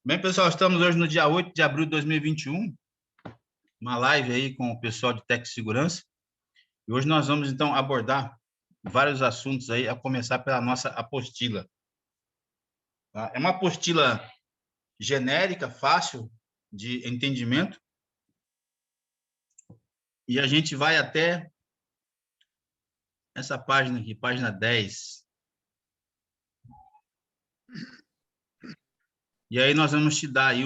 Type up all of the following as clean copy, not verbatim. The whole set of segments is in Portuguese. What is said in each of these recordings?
Bem, pessoal, estamos hoje no dia 8 de abril de 2021, uma live aí com o pessoal de Tec Segurança. E hoje nós vamos, então, abordar vários assuntos aí, a começar pela nossa apostila. Tá? É uma apostila genérica, fácil de entendimento, e a gente vai até essa página aqui, página 10. E aí nós vamos te dar aí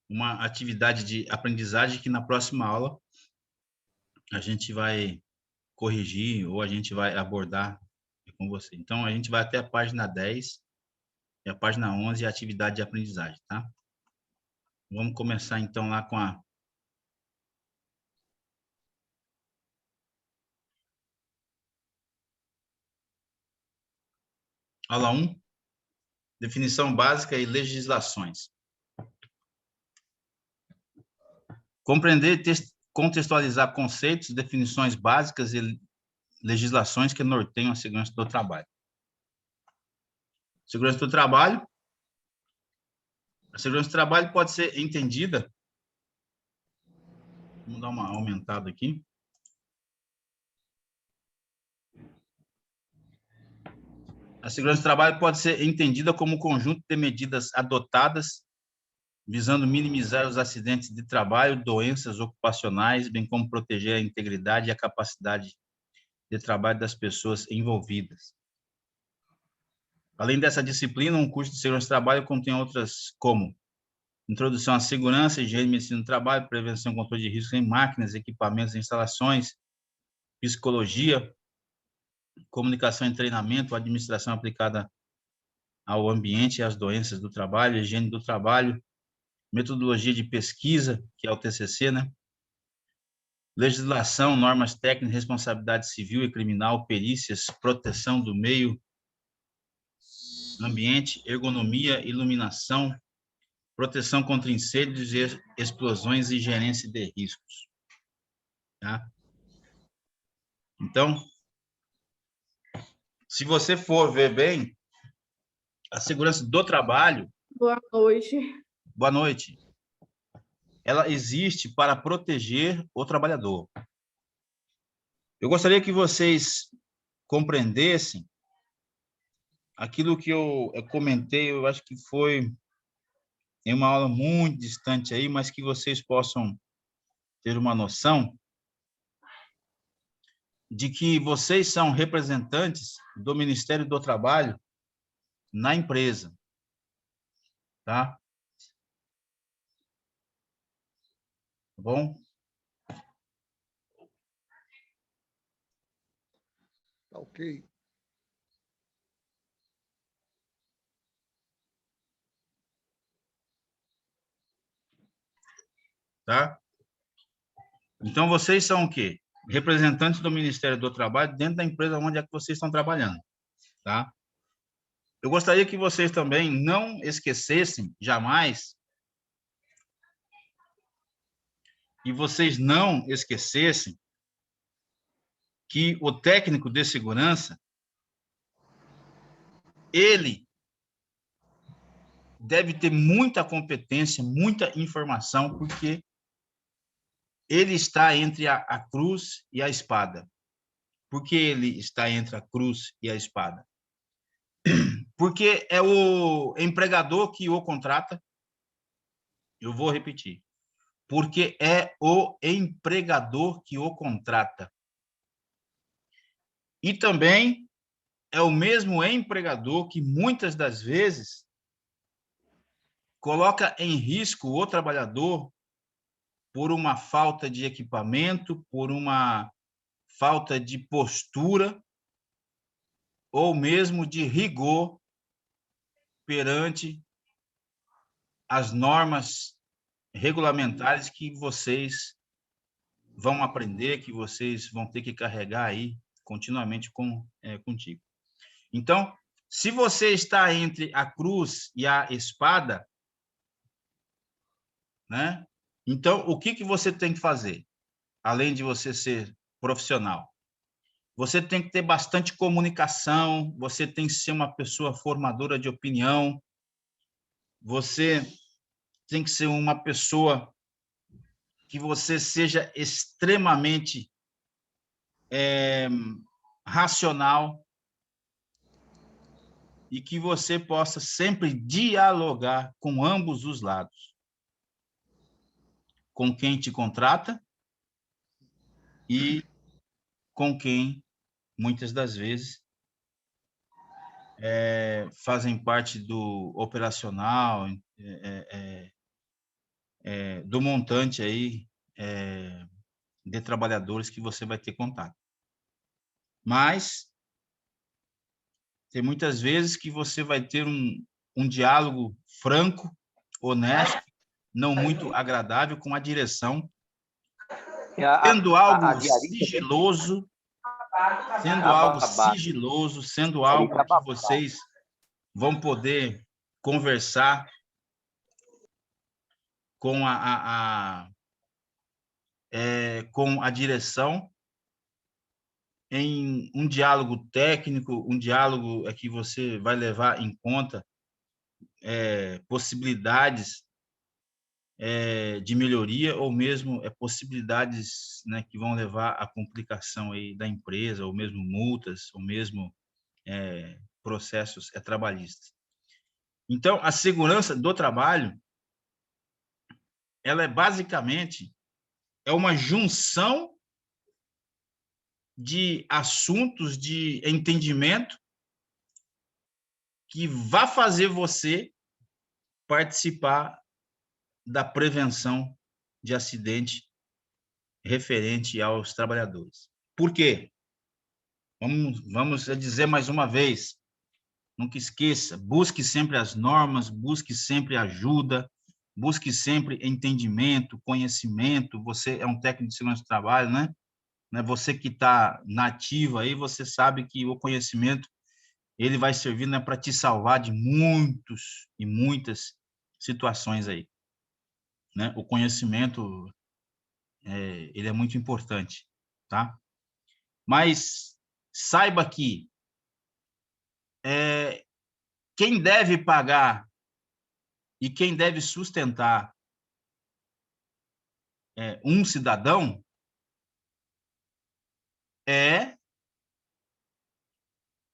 uma atividade de aprendizagem que na próxima aula a gente vai corrigir ou a gente vai abordar com você. Então, a gente vai até a página 10 e a página 11 é a atividade de aprendizagem, tá? Vamos começar, então, lá com a aula 1, definição básica e legislações. Compreender e contextualizar conceitos, definições básicas e legislações que norteiam a segurança do trabalho. Segurança do trabalho. A segurança do trabalho pode ser entendida. Vamos dar uma aumentada aqui. A segurança do trabalho pode ser entendida como um conjunto de medidas adotadas visando minimizar os acidentes de trabalho, doenças ocupacionais, bem como proteger a integridade e a capacidade de trabalho das pessoas envolvidas. Além dessa disciplina, um curso de segurança do trabalho contém outras como introdução à segurança, higiene e medicina do trabalho, prevenção e controle de riscos em máquinas, equipamentos e instalações, psicologia, comunicação e treinamento, administração aplicada ao ambiente e às doenças do trabalho, higiene do trabalho, metodologia de pesquisa, que é o TCC, né? Legislação, normas técnicas, responsabilidade civil e criminal, perícias, proteção do meio ambiente, ergonomia, iluminação, proteção contra incêndios e explosões e gerência de riscos. Tá? Então, se você for ver bem, a segurança do trabalho... Boa noite. Boa noite. Ela existe para proteger o trabalhador. Eu gostaria que vocês compreendessem aquilo que eu comentei, eu acho que foi em uma aula muito distante aí, mas que vocês possam ter uma noção de que vocês são representantes do Ministério do Trabalho na empresa, tá? Tá bom? Ok. Tá? Então, vocês são o quê? Representantes do Ministério do Trabalho dentro da empresa onde é que vocês estão trabalhando, tá? Eu gostaria que vocês também não esquecessem, jamais, e vocês não esquecessem que o técnico de segurança, ele deve ter muita competência, muita informação, porque ele está entre a cruz e a espada. Por que ele está entre a cruz e a espada? Porque é o empregador que o contrata. Eu vou repetir. Porque é o empregador que o contrata. E também é o mesmo empregador que muitas das vezes coloca em risco o trabalhador por uma falta de equipamento, por uma falta de postura ou mesmo de rigor perante as normas regulamentares que vocês vão aprender, que vocês vão ter que carregar aí continuamente contigo. Então, se você está entre a cruz e a espada, né? Então, o que você tem que fazer? Além de você ser profissional, você tem que ter bastante comunicação, você tem que ser uma pessoa formadora de opinião, você tem que ser uma pessoa que você seja extremamente racional e que você possa sempre dialogar com ambos os lados, com quem te contrata e com quem, muitas das vezes, fazem parte do operacional, do montante aí de trabalhadores que você vai ter contato. Mas tem muitas vezes que você vai ter um diálogo franco, honesto, não muito agradável com a direção, sendo algo sigiloso, sendo algo que vocês vão poder conversar com com a direção em um diálogo técnico, um diálogo que você vai levar em conta possibilidades de melhoria ou mesmo possibilidades, né, que vão levar à complicação aí da empresa, ou mesmo multas, ou mesmo processos trabalhistas. Então, a segurança do trabalho, ela basicamente uma junção de assuntos de entendimento que vai fazer você participar da prevenção de acidente referente aos trabalhadores. Por quê? Vamos dizer mais uma vez, nunca esqueça, busque sempre as normas, busque sempre ajuda, busque sempre entendimento, conhecimento. Você é um técnico de segurança do trabalho, né? Você que está na ativa aí, você sabe que o conhecimento ele vai servir, né, para te salvar de muitos e muitas situações aí, né? O conhecimento ele é muito importante, tá? Mas saiba que quem deve pagar e quem deve sustentar um cidadão é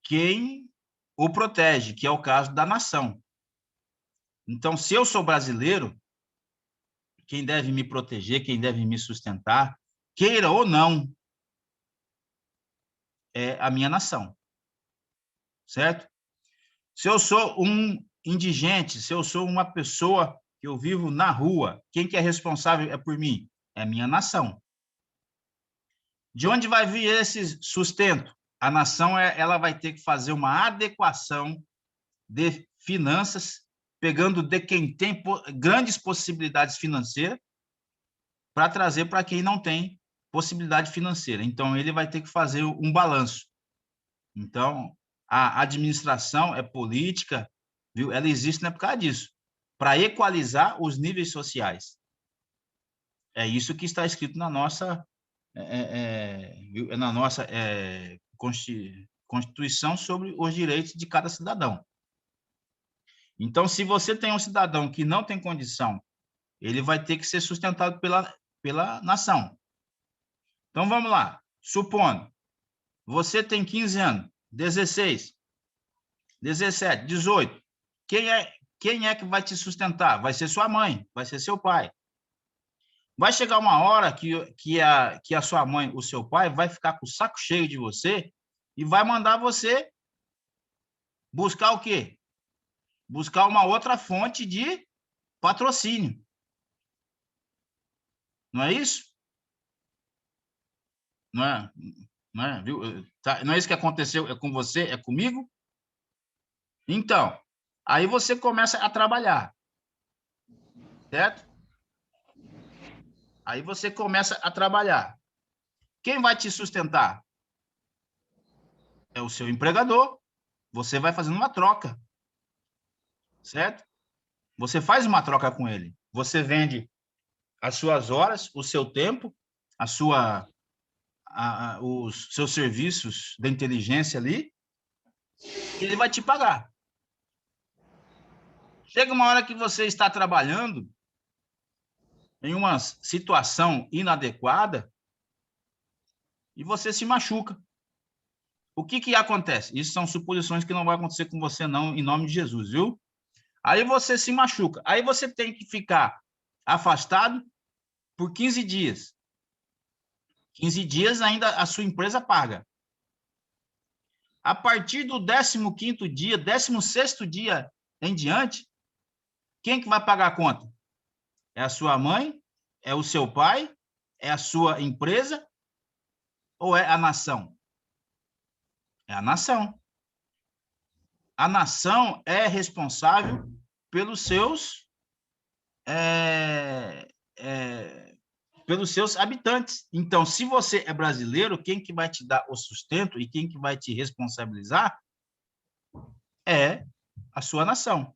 quem o protege, que é o caso da nação. Então, se eu sou brasileiro, quem deve me proteger, quem deve me sustentar, queira ou não, é a minha nação, certo? Se eu sou um indigente, se eu sou uma pessoa que eu vivo na rua, quem que é responsável por mim? É a minha nação. De onde vai vir esse sustento? A nação ela vai ter que fazer uma adequação de finanças, pegando de quem tem grandes possibilidades financeiras para trazer para quem não tem possibilidade financeira. Então, ele vai ter que fazer um balanço. Então, a administração é política, viu? Ela existe não é por causa disso, para equalizar os níveis sociais. É isso que está escrito na nossa Constituição sobre os direitos de cada cidadão. Então, se você tem um cidadão que não tem condição, ele vai ter que ser sustentado pela nação. Então, vamos lá. Supondo, você tem 15 anos, 16, 17, 18. Quem é que vai te sustentar? Vai ser sua mãe, vai ser seu pai. Vai chegar uma hora que a sua mãe, o seu pai, vai ficar com o saco cheio de você e vai mandar você buscar o quê? Buscar uma outra fonte de patrocínio. Não é isso? Não é? Não é, viu? Não é isso que aconteceu com você, é comigo? Então, aí você começa a trabalhar, certo? Aí você começa a trabalhar. Quem vai te sustentar? É o seu empregador. Você vai fazendo uma troca, certo? Você faz uma troca com ele. Você vende as suas horas, o seu tempo, os seus serviços de inteligência ali, e ele vai te pagar. Chega uma hora que você está trabalhando em uma situação inadequada e você se machuca. O que acontece? Isso são suposições que não vai acontecer com você não, em nome de Jesus, viu? Aí você se machuca. Aí você tem que ficar afastado por 15 dias. 15 dias ainda a sua empresa paga. A partir do 15º dia, 16º dia em diante, quem que vai pagar a conta? É a sua mãe? É o seu pai? É a sua empresa? Ou é a nação? É a nação. A nação é responsável pelos seus pelos seus habitantes. Então, se você é brasileiro, quem que vai te dar o sustento e quem que vai te responsabilizar é a sua nação.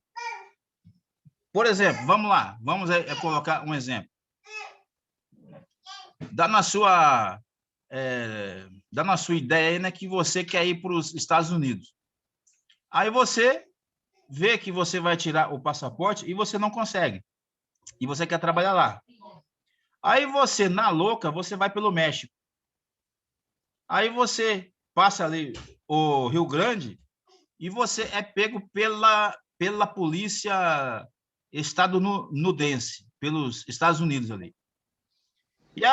Por exemplo, vamos lá, vamos colocar um exemplo. Dá na sua ideia aí, né, que você quer ir para os Estados Unidos. Aí você vê que você vai tirar o passaporte e você não consegue. E você quer trabalhar lá. Aí você, na louca, você vai pelo México. Aí você passa ali o Rio Grande e você é pego pela polícia estadunidense, pelos Estados Unidos ali. E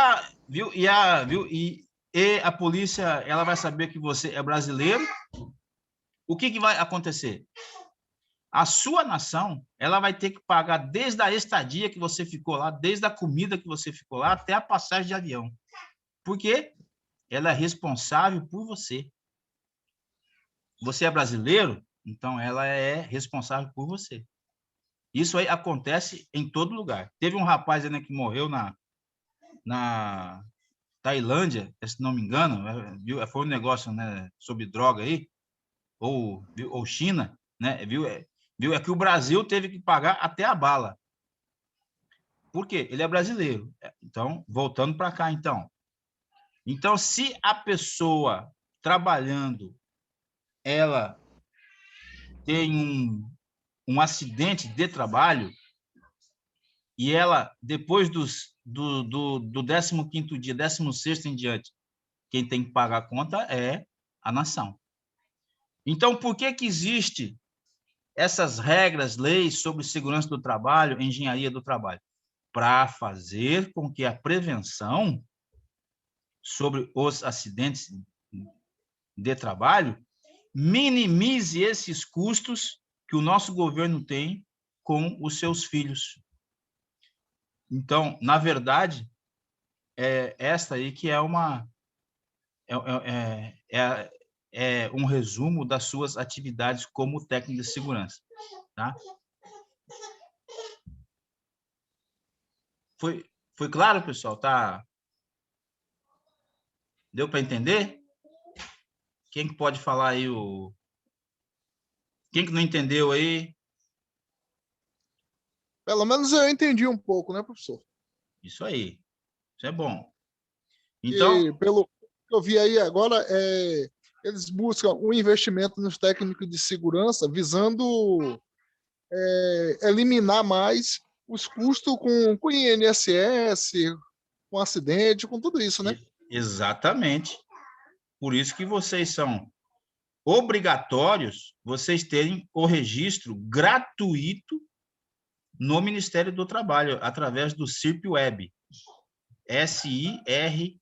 a polícia, ela vai saber que você é brasileiro. O que vai acontecer? A sua nação, ela vai ter que pagar desde a estadia que você ficou lá, desde a comida que você ficou lá, até a passagem de avião. Por quê? Ela é responsável por você. Você é brasileiro, então ela é responsável por você. Isso aí acontece em todo lugar. Teve um rapaz ainda que morreu na Tailândia, se não me engano, foi um negócio, né, sobre droga aí, ou China, né, viu? É que o Brasil teve que pagar até a bala. Por quê? Ele é brasileiro. Então, voltando para cá, então. Então, se a pessoa trabalhando, ela tem um acidente de trabalho e ela, depois do 15º dia, 16º em diante, quem tem que pagar a conta é a nação. Então, por que existe essas regras, leis sobre segurança do trabalho, engenharia do trabalho? Para fazer com que a prevenção sobre os acidentes de trabalho minimize esses custos que o nosso governo tem com os seus filhos. Então, na verdade, esta aí que é um resumo das suas atividades como técnico de segurança, tá? Foi claro, pessoal? Tá? Deu para entender? Quem que pode falar aí Quem que não entendeu aí? Pelo menos eu entendi um pouco, né, professor? Isso aí. Isso é bom. Então, E pelo que eu vi aí agora, eles buscam um investimento nos técnicos de segurança visando eliminar mais os custos com INSS, com acidente, com tudo isso, né? exatamente. Por isso que vocês são obrigatórios, vocês terem o registro gratuito no Ministério do Trabalho, através do SIRP Web. SIRPWEB,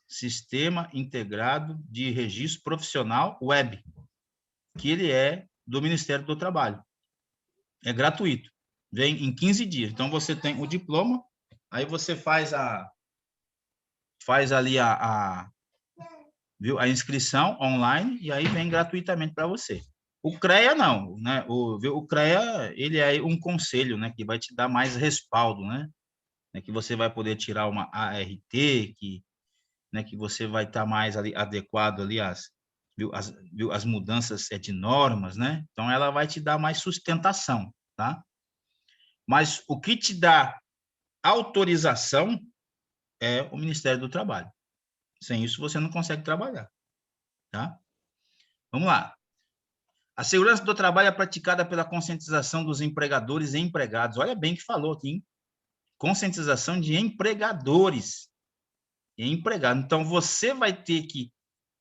Sistema Integrado de Registro Profissional Web, que ele é do Ministério do Trabalho. É gratuito. Vem em 15 dias. Então, você tem o diploma, aí você faz ali a inscrição online e aí vem gratuitamente para você. O CREA não, né? O CREA, ele é um conselho, né, que vai te dar mais respaldo, né? Que você vai poder tirar uma ART, que você vai estar mais ali adequado ali as mudanças de normas, né? Então ela vai te dar mais sustentação, tá? Mas o que te dá autorização é o Ministério do Trabalho. Sem isso você não consegue trabalhar, tá? Vamos lá. A segurança do trabalho é praticada pela conscientização dos empregadores e empregados. Olha bem que falou aqui, hein? Conscientização de empregadores e empregados. Então,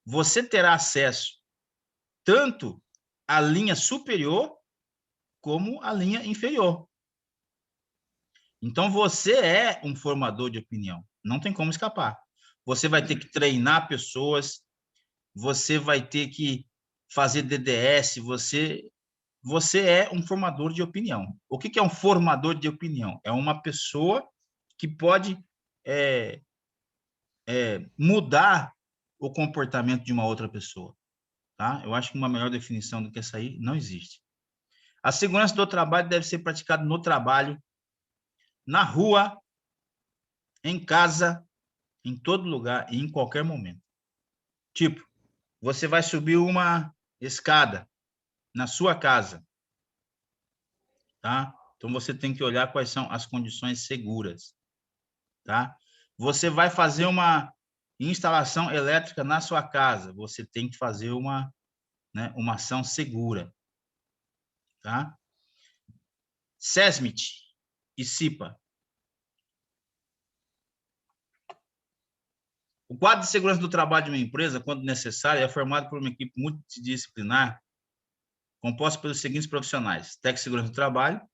você terá acesso tanto à linha superior como à linha inferior. Então, você é um formador de opinião. Não tem como escapar. Você vai ter que treinar pessoas, você vai ter que fazer DDS, você é um formador de opinião. O que é um formador de opinião? É uma pessoa que pode mudar o comportamento de uma outra pessoa. Tá? Eu acho que uma melhor definição do que essa aí não existe. A segurança do trabalho deve ser praticada no trabalho, na rua, em casa, em todo lugar e em qualquer momento. Tipo, você vai subir uma escada na sua casa, tá? Então, você tem que olhar quais são as condições seguras, tá? Você vai fazer uma instalação elétrica na sua casa, você tem que fazer uma ação segura, tá? SESMIT e CIPA. O quadro de segurança do trabalho de uma empresa, quando necessário, é formado por uma equipe multidisciplinar composta pelos seguintes profissionais: técnico de segurança do trabalho,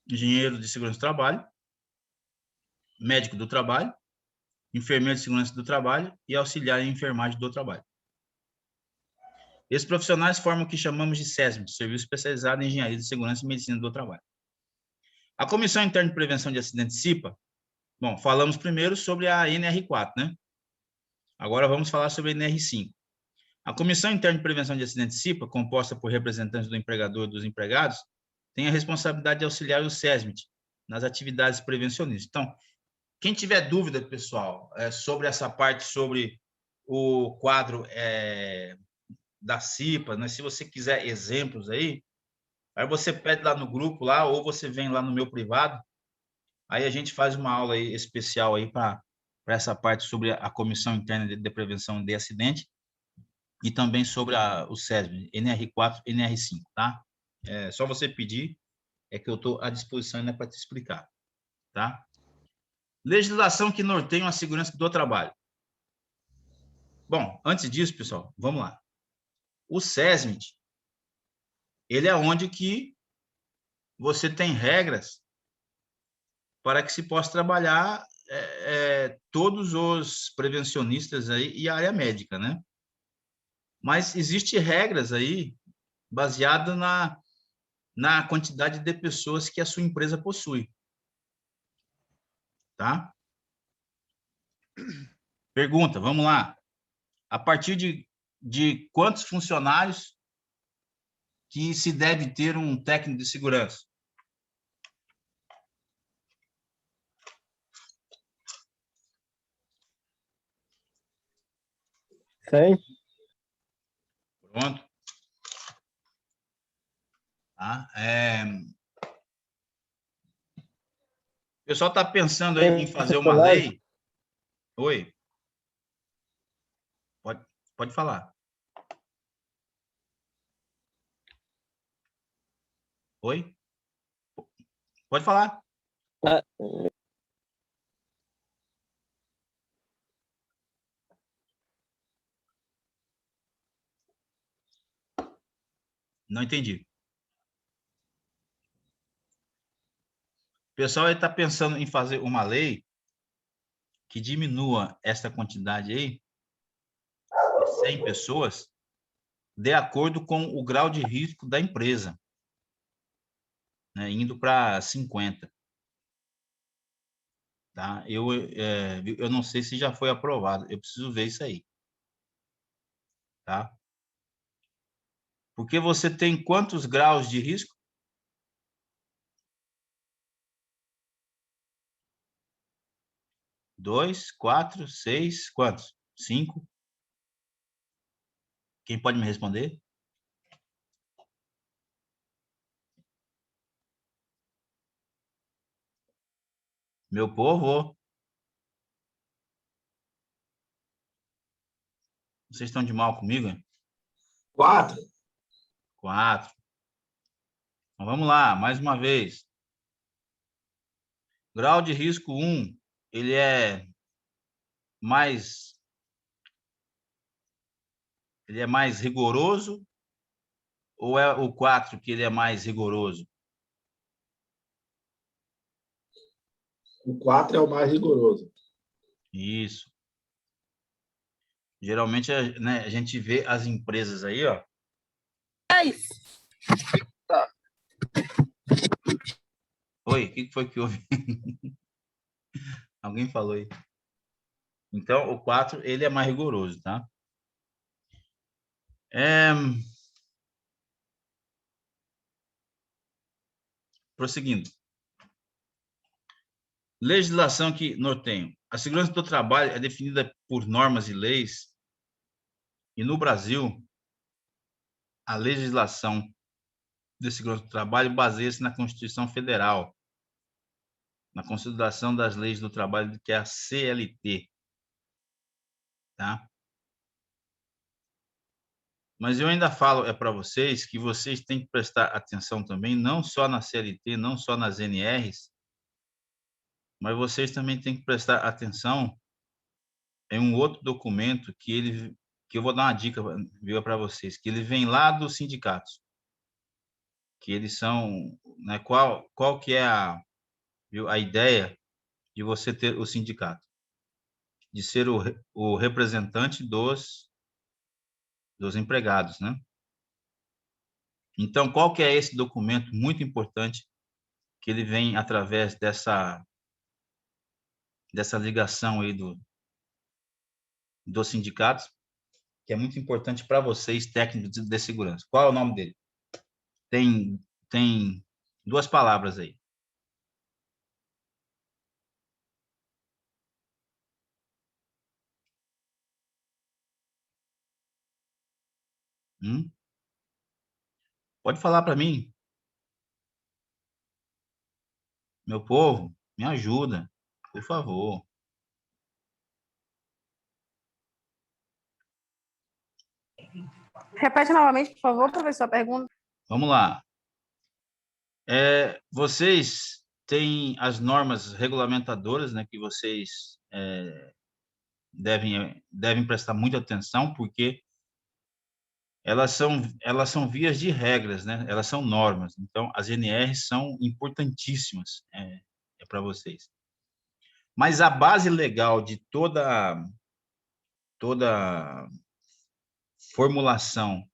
engenheiro de segurança do trabalho, médico do trabalho, enfermeiro de segurança do trabalho e auxiliar em enfermagem do trabalho. Esses profissionais formam o que chamamos de SESMIT, Serviço Especializado em Engenharia de Segurança e Medicina do Trabalho. A Comissão Interna de Prevenção de Acidentes, CIPA, bom, falamos primeiro sobre a NR4, né? Agora vamos falar sobre a NR5. A Comissão Interna de Prevenção de Acidentes, CIPA, composta por representantes do empregador e dos empregados, tem a responsabilidade de auxiliar o SESMIT nas atividades prevencionistas. Então, quem tiver dúvida, pessoal, sobre essa parte, sobre o quadro da CIPA, né? Se você quiser exemplos aí você pede lá no grupo, lá, ou você vem lá no meu privado, aí a gente faz uma aula aí especial aí para essa parte sobre a Comissão Interna de Prevenção de Acidente e também sobre o SESMIT, NR4, NR5, tá? É só você pedir, que eu estou à disposição ainda para te explicar, tá? Legislação que norteia a segurança do trabalho. Bom, antes disso, pessoal, vamos lá. O SESMIT, ele é onde que você tem regras para que se possa trabalhar todos os prevencionistas aí e a área médica, né? Mas existe regras aí baseada na quantidade de pessoas que a sua empresa possui, tá? Pergunta, vamos lá. A partir de quantos funcionários que se deve ter um técnico de segurança? Sim. Pronto. Tá? O pessoal está pensando aí em fazer uma lei? Oi. Pode falar. Oi? Pode falar. Não entendi. O pessoal está pensando em fazer uma lei que diminua essa quantidade aí, de 100 pessoas, de acordo com o grau de risco da empresa, né, indo para 50. Tá? Eu não sei se já foi aprovado, eu preciso ver isso aí. Tá? Porque você tem quantos graus de risco? 2, 4, 6, quantos? 5? Quem pode me responder? Meu povo, vocês estão de mal comigo? Hein? 4. 4. Então, vamos lá, mais uma vez. Grau de risco 1, ele é mais rigoroso ou é o 4 que ele é mais rigoroso? O 4 é o mais rigoroso. Isso. Geralmente, né, a gente vê as empresas aí, ó. Oi, o que foi que houve? Alguém falou aí. Então, o 4, ele é mais rigoroso, tá? Prosseguindo. Legislação que norteiam. A segurança do trabalho é definida por normas e leis, e no Brasil, a legislação de segurança do trabalho baseia-se na Constituição Federal, na Consolidação das Leis do Trabalho, que é a CLT, tá? Mas eu ainda falo para vocês que vocês têm que prestar atenção também, não só na CLT, não só nas NRs, mas vocês também têm que prestar atenção em um outro documento que eu vou dar uma dica para vocês, que ele vem lá dos sindicatos, que eles são, né, qual que é a ideia de você ter o sindicato, de ser o representante dos empregados, né? Então, qual que é esse documento muito importante que ele vem através dessa ligação aí dos sindicatos, que é muito importante para vocês, técnicos de segurança. Qual é o nome dele? Tem 2 palavras aí. Pode falar para mim. Meu povo, me ajuda, por favor. Repete novamente, por favor, professor, a pergunta. Vamos lá. Vocês têm as normas regulamentadoras, né, que vocês devem prestar muita atenção, porque elas são vias de regras, né? Elas são normas. Então, as NRs são importantíssimas para vocês. Mas a base legal de toda formulação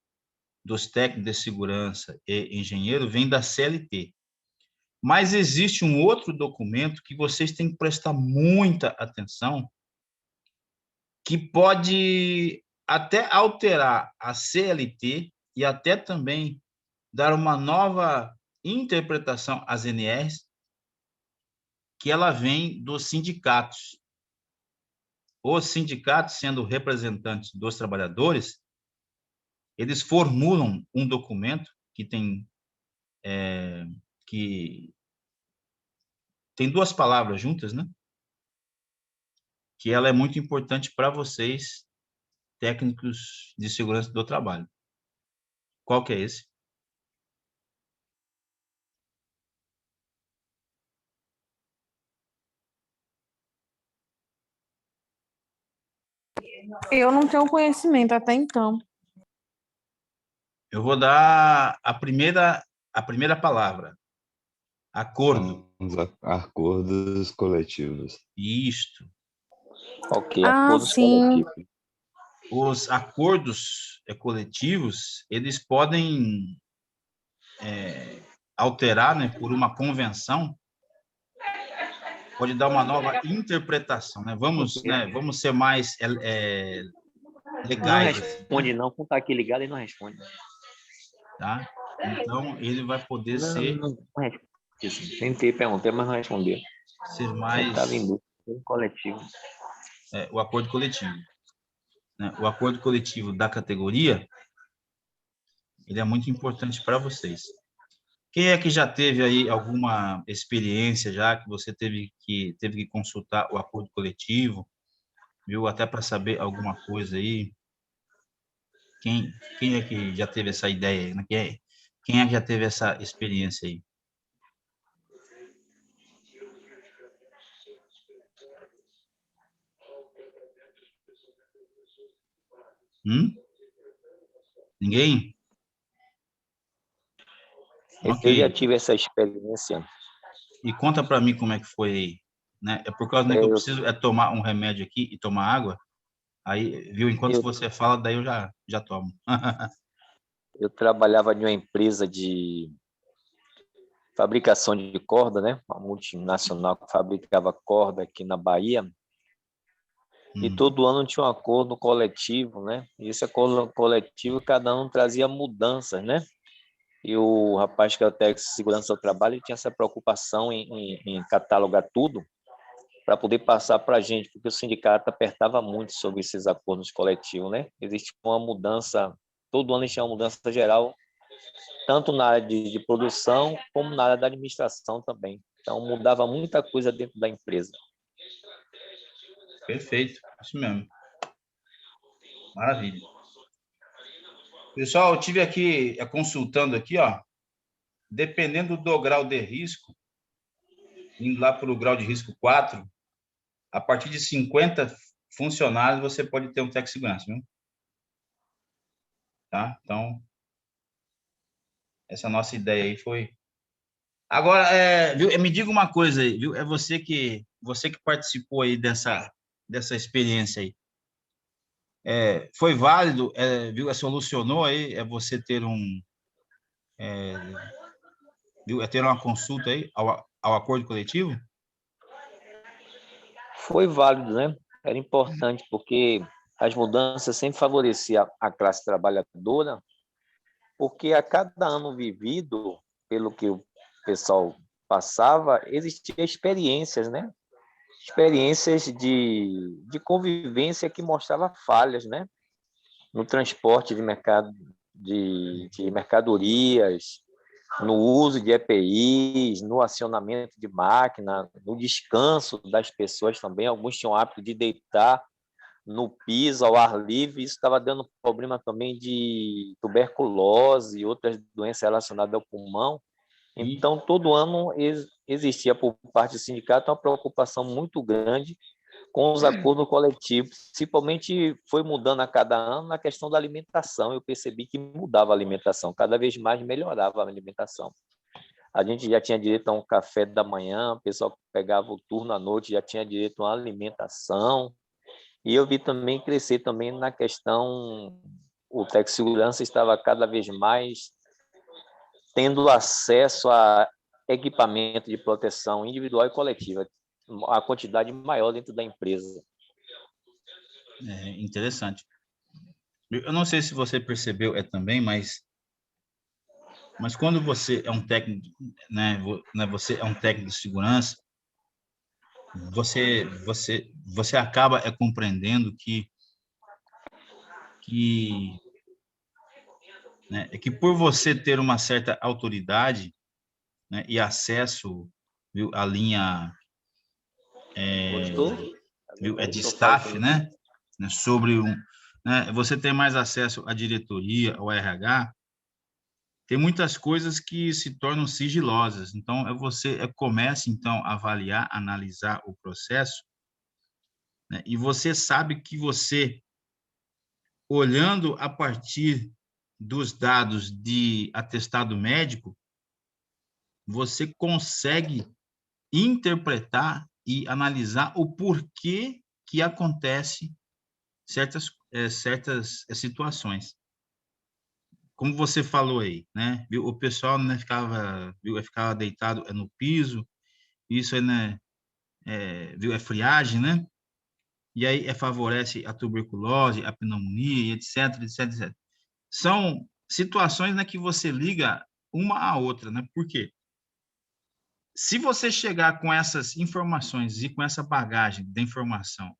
dos técnicos de segurança e engenheiro vem da CLT. Mas existe um outro documento que vocês têm que prestar muita atenção, que pode até alterar a CLT e até também dar uma nova interpretação às NRs, que ela vem dos sindicatos. Os sindicatos, sendo representantes dos trabalhadores, eles formulam um documento que tem 2 palavras juntas, né? Que ela é muito importante para vocês, técnicos de segurança do trabalho. Qual que é esse? Eu não tenho conhecimento até então. Eu vou dar a primeira palavra. Acordo. Acordos coletivos. Isto. Ok, acordos coletivos. Os acordos coletivos, eles podem alterar, né, por uma convenção, pode dar uma nova interpretação, né? Vamos ser mais legais. Não responde não, quando tá aqui ligado ele não responde. Tá? Então, ele vai poder ser... Não responde. Tentei perguntar, mas não respondeu. Ser mais... coletivo. O acordo coletivo. Né? O acordo coletivo da categoria, ele é muito importante para vocês. Quem é que já teve aí alguma experiência já que você teve que consultar o acordo coletivo, viu? Até para saber alguma coisa aí. Quem é que já teve essa ideia aí, né? Quem é que já teve essa experiência aí? Ninguém? Eu já Ok. tive essa experiência. E conta para mim como é que foi aí, né? É por causa, né, que eu Eu, preciso tomar um remédio aqui e tomar água. Aí, viu? Enquanto eu, você fala, daí eu já tomo. eu trabalhava em uma empresa de fabricação de corda, né? Uma multinacional que fabricava corda aqui na Bahia. E todo ano tinha um acordo coletivo, né? E esse acordo coletivo, cada um trazia mudanças, né? E o rapaz que é o técnico de segurança do trabalho ele tinha essa preocupação em catalogar tudo para poder passar para a gente, porque o sindicato apertava muito sobre esses acordos coletivos, né? Existe uma mudança, todo ano tinha uma mudança geral, tanto na área de produção, como na área da administração também. Então, mudava muita coisa dentro da empresa. Perfeito, isso mesmo. Maravilha. Pessoal, eu tive aqui, consultando aqui, ó, dependendo do grau de risco, indo lá para o grau de risco 4, a partir de 50 funcionários, você pode ter um técnico de segurança, viu? Tá? Então, essa nossa ideia aí foi... Agora, viu, me diga uma coisa aí, viu? É você que participou aí dessa experiência aí. Foi válido, viu? Solucionou aí, você ter viu? Ter uma consulta aí ao acordo coletivo? Foi válido, né? Era importante, porque as mudanças sempre favoreciam a classe trabalhadora, porque a cada ano vivido, pelo que o pessoal passava, existiam experiências, né? Experiências de convivência que mostrava falhas, né? No transporte de mercadorias, no uso de EPIs, no acionamento de máquina, no descanso das pessoas também. Alguns tinham o hábito de deitar no piso, ao ar livre. Isso estava dando problema também de tuberculose e outras doenças relacionadas ao pulmão. Então, todo ano existia por parte do sindicato uma preocupação muito grande com os acordos coletivos. Principalmente foi mudando a cada ano na questão da alimentação. Eu percebi que mudava a alimentação, cada vez mais melhorava a alimentação. A gente já tinha direito a um café da manhã, o pessoal que pegava o turno à noite já tinha direito a uma alimentação. E eu vi também crescer também na questão, o técnico de segurança estava cada vez mais tendo acesso a equipamento de proteção individual e coletiva, a quantidade maior dentro da empresa. Interessante. Eu não sei se você percebeu também, mas quando você é um técnico, né, você é um técnico de segurança, você acaba compreendendo que por você ter uma certa autoridade, né, e acesso, viu, à linha Gostou? viu, de staff, né, sobre né, você ter mais acesso à diretoria, ao RH, tem muitas coisas que se tornam sigilosas. Então, você começa então a avaliar, analisar o processo, né, e você sabe que você, olhando a partir dos dados de atestado médico, você consegue interpretar e analisar o porquê que acontece certas situações. Como você falou aí, né? O pessoal, né, ficava deitado no piso, isso aí, né, viu, friagem, né? E aí favorece a tuberculose, a pneumonia, etc, etc, etc. São situações, né, que você liga uma à outra, né? Por quê? Se você chegar com essas informações e com essa bagagem de informação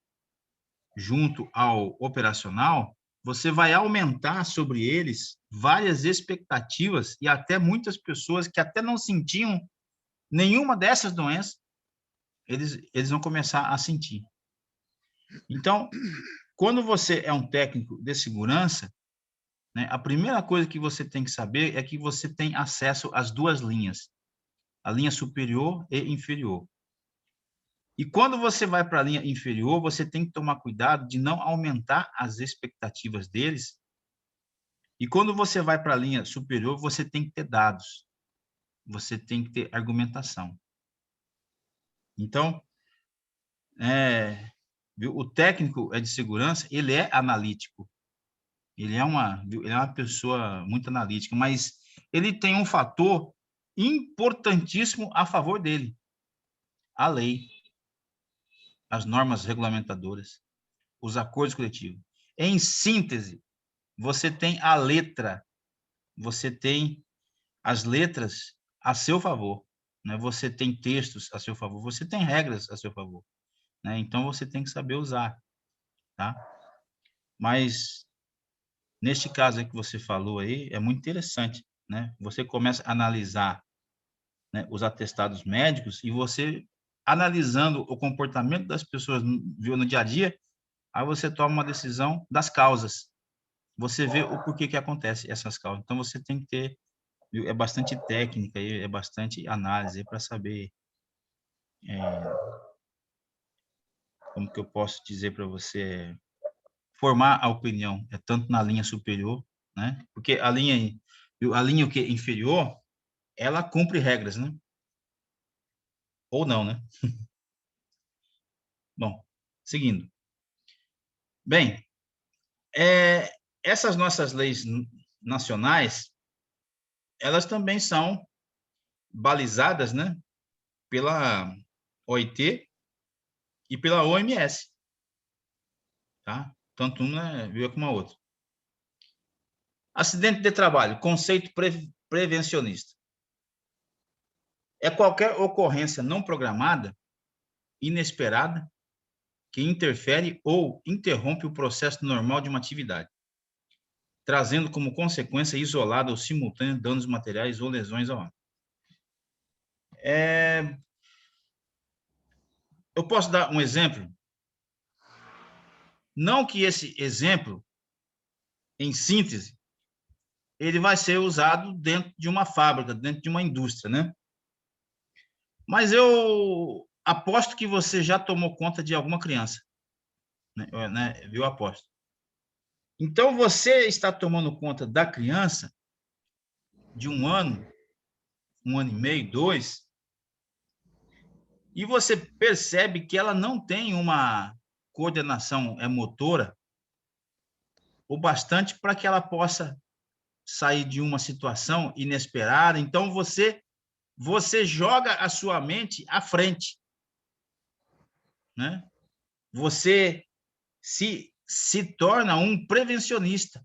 junto ao operacional, você vai aumentar sobre eles várias expectativas e até muitas pessoas que até não sentiam nenhuma dessas doenças, eles vão começar a sentir. Então, quando você é um técnico de segurança, né? A primeira coisa que você tem que saber é que você tem acesso às duas linhas, a linha superior e inferior. E quando você vai para a linha inferior, você tem que tomar cuidado de não aumentar as expectativas deles. E quando você vai para a linha superior, você tem que ter dados, você tem que ter argumentação. Então, o técnico de segurança, ele é analítico, ele é uma pessoa muito analítica, mas ele tem um fator importantíssimo a favor dele, a lei, as normas regulamentadoras, os acordos coletivos. Em síntese, você tem a letra, você tem as letras a seu favor, né? Você tem textos a seu favor, você tem regras a seu favor, né? Então, você tem que saber usar, tá? Mas, neste caso aí que você falou aí, é muito interessante, né? Você começa a analisar, né, os atestados médicos e você, analisando o comportamento das pessoas no dia a dia, aí você toma uma decisão das causas. Você vê o porquê que acontece essas causas. Então, você tem que ter, é bastante técnica, é bastante análise para saber, como que eu posso dizer para você, formar a opinião, tanto na linha superior, né? Porque a linha o que inferior, ela cumpre regras, né? Ou não, né? Bom, seguindo. Bem, essas nossas leis nacionais, elas também são balizadas, né, pela OIT e pela OMS, tá? Tanto uma como a outra. Acidente de trabalho, conceito prevencionista. É qualquer ocorrência não programada, inesperada, que interfere ou interrompe o processo normal de uma atividade, trazendo como consequência isolada ou simultânea danos materiais ou lesões ao homem. Eu posso dar um exemplo? Não que esse exemplo, em síntese, ele vai ser usado dentro de uma fábrica, dentro de uma indústria, né? Mas eu aposto que você já tomou conta de alguma criança, né? Eu aposto. Então, você está tomando conta da criança de 1 ano e meio, 2, e você percebe que ela não tem uma coordenação motora o bastante para que ela possa sair de uma situação inesperada. Então, você joga a sua mente à frente, né? Você se torna um prevencionista,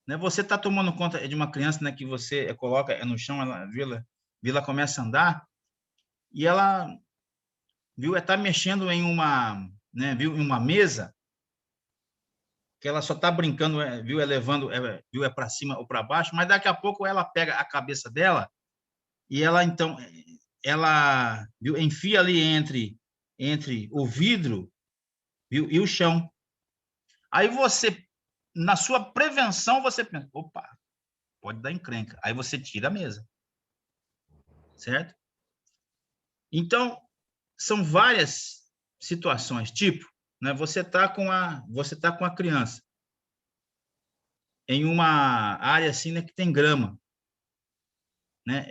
né? Você está tomando conta de uma criança, né, que você coloca no chão, ela começa a andar e ela está mexendo em uma, né, em uma mesa que ela só está brincando, levando, para cima ou para baixo, mas daqui a pouco ela pega a cabeça dela e ela, então, enfia ali entre o vidro, e o chão. Aí você, na sua prevenção, você pensa, opa, pode dar encrenca. Aí você tira a mesa. Certo? Então, são várias situações, tipo, né, você está com a criança em uma área assim, né, que tem grama, né?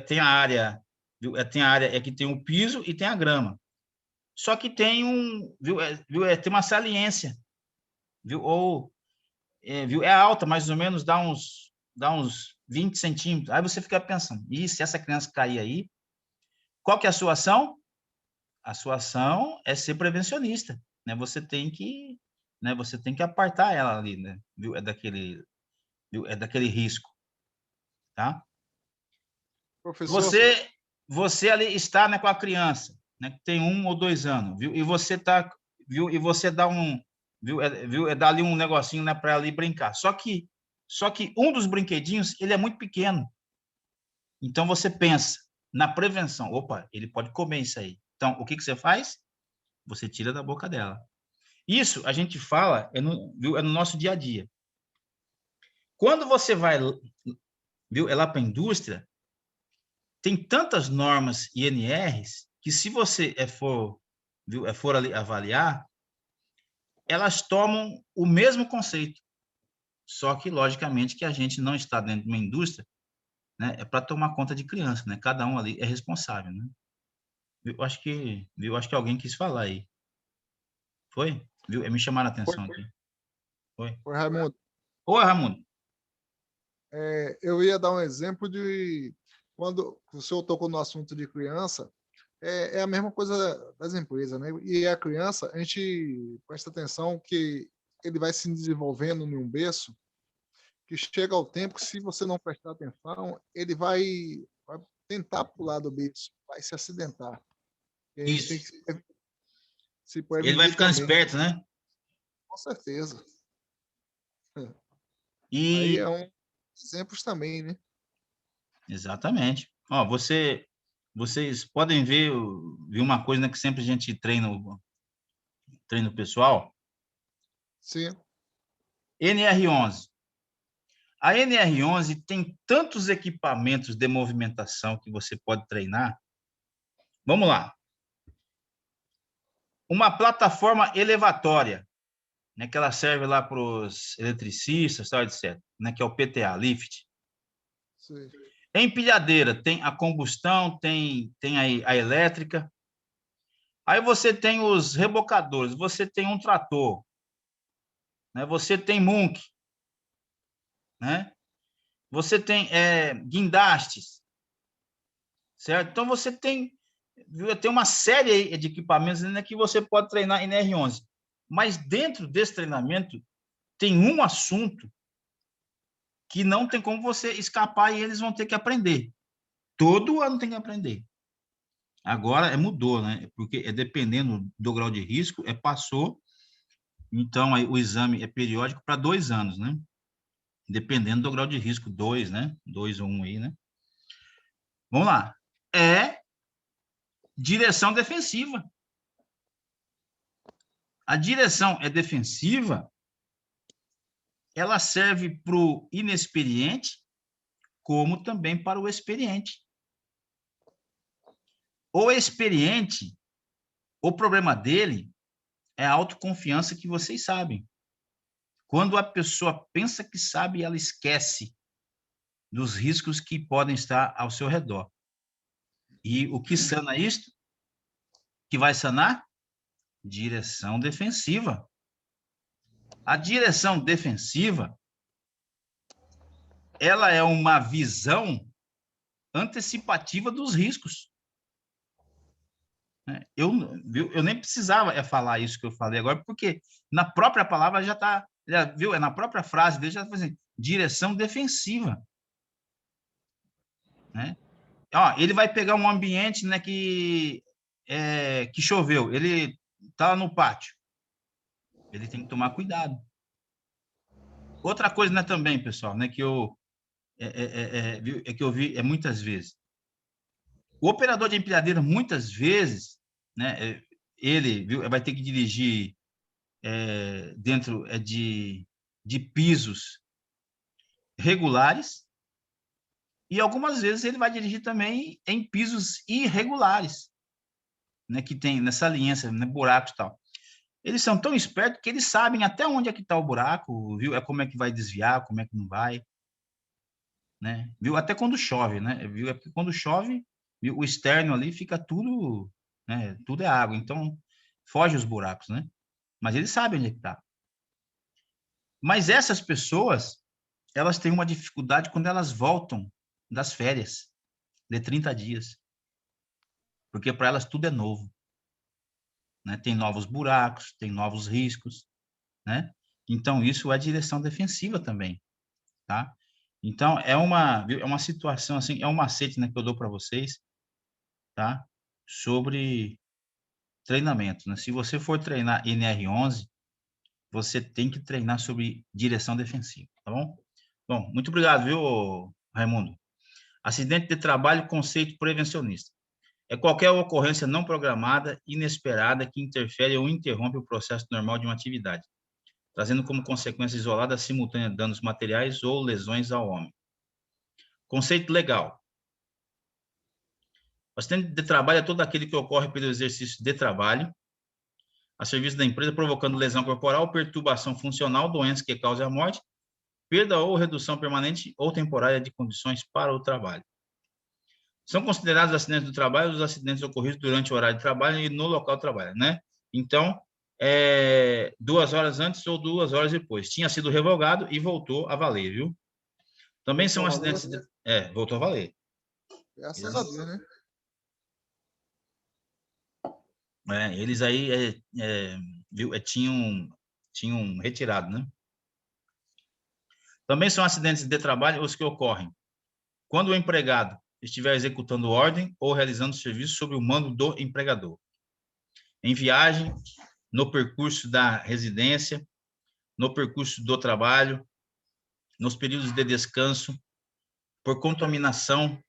Tem a área, que tem o piso e tem a grama. Só que tem tem uma saliência, ou é alta, mais ou menos, dá uns 20 centímetros. Aí você fica pensando, e se essa criança cair aí, qual que é a sua ação? A sua ação é ser prevencionista, né? Você tem que apartar ela ali, né? É daquele risco, tá? Professor, Você ali está, né, com a criança, né, que tem 1 ou 2 anos, viu? E você dá dá ali um negocinho, né, para ali brincar. Só que um dos brinquedinhos, ele é muito pequeno. Então você pensa na prevenção. Opa, ele pode comer isso aí. Então, o que você faz? Você tira da boca dela. Isso a gente fala no nosso dia a dia. Quando você vai, viu, é lá para a indústria, tem tantas normas INRs que se você for ali avaliar, elas tomam o mesmo conceito. Só que, logicamente, que a gente não está dentro de uma indústria, né, é para tomar conta de criança, né? Cada um ali é responsável, né? Eu acho que alguém quis falar aí. Foi? Viu? Me chamaram a atenção aqui. Foi. Oi, Raimundo. Oi, Raimundo. Eu ia dar um exemplo de quando o senhor tocou no assunto de criança, é a mesma coisa das empresas, né? E a criança, a gente presta atenção que ele vai se desenvolvendo em um berço, que chega ao tempo que, se você não prestar atenção, ele vai tentar pular do berço, vai se acidentar. E a gente tem que se prevenir. Ele vai ficando também. esperto, né? Com certeza. E... Aí é um exemplos também, né? Exatamente. Ó, vocês podem ver uma coisa, né, que sempre a gente treina o pessoal. Sim. NR11. A NR11 tem tantos equipamentos de movimentação que você pode treinar. Vamos lá. Uma plataforma elevatória, né, que ela serve lá para os eletricistas, tal, etc., né, que é o PTA, lift. Sim. Empilhadeira, tem a combustão, tem a elétrica. Aí você tem os rebocadores, você tem um trator, né? Você tem Munk, né? Você tem guindastes, certo? Então, você tem uma série de equipamentos, né, que você pode treinar em NR11. Mas dentro desse treinamento tem um assunto que não tem como você escapar e eles vão ter que aprender. Todo ano tem que aprender. Agora mudou, né? Porque dependendo do grau de risco, passou. Então, aí, o exame é periódico para 2 anos, né? Dependendo do grau de risco, 2, né? 2 ou 1 aí, né? Vamos lá. Direção defensiva. A direção defensiva, ela serve para o inexperiente, como também para o experiente. O experiente, o problema dele é a autoconfiança, que vocês sabem. Quando a pessoa pensa que sabe, ela esquece dos riscos que podem estar ao seu redor. E o que sana isto? Que vai sanar? Direção defensiva. A direção defensiva, ela é uma visão antecipativa dos riscos. Eu nem precisava falar isso que eu falei agora, porque na própria palavra já está, viu? Na própria frase dele já está fazendo direção defensiva, né? Ó, ele vai pegar um ambiente, né, que choveu, ele está no pátio, ele tem que tomar cuidado. Outra coisa, né, também, pessoal, né, que eu vi muitas vezes. O operador de empilhadeira, muitas vezes, né, ele vai ter que dirigir dentro de pisos regulares, e algumas vezes ele vai dirigir também em pisos irregulares, né, que tem nessa linha, né, buracos e tal. Eles são tão espertos que eles sabem até onde é que está o buraco, viu? Como é que vai desviar, como é que não vai, né? Viu? Até quando chove, né? Viu? Porque quando chove, viu? O externo ali fica tudo, né? Tudo é água, então foge os buracos, né? Mas eles sabem onde é que está. Mas essas pessoas, elas têm uma dificuldade quando elas voltam das férias de 30 dias. Porque para elas tudo é novo, né? Tem novos buracos, tem novos riscos, né? Então, isso é direção defensiva também, tá? Então, é uma situação, assim, é um macete, né, que eu dou para vocês, tá? Sobre treinamento, né? Se você for treinar NR11, você tem que treinar sobre direção defensiva, tá bom? Bom, muito obrigado, viu, Raimundo? Acidente de trabalho, conceito prevencionista. É qualquer ocorrência não programada, inesperada, que interfere ou interrompe o processo normal de uma atividade, trazendo como consequência isolada simultânea danos materiais ou lesões ao homem. Conceito legal. O acidente de trabalho é todo aquele que ocorre pelo exercício de trabalho a serviço da empresa, provocando lesão corporal, perturbação funcional, doença que cause a morte, perda ou redução permanente ou temporária de condições para o trabalho. São considerados acidentes do trabalho os acidentes ocorridos durante o horário de trabalho e no local de trabalho, né? Então, 2 horas antes ou 2 horas depois. Tinha sido revogado e voltou a valer, viu? Também são acidentes... voltou a valer. Graças a Deus, né? Eles aí tinham retirado, né? Também são acidentes de trabalho os que ocorrem quando o empregado estiver executando ordem ou realizando serviço sob o mando do empregador, em viagem, no percurso da residência, no percurso do trabalho, nos períodos de descanso, por contaminação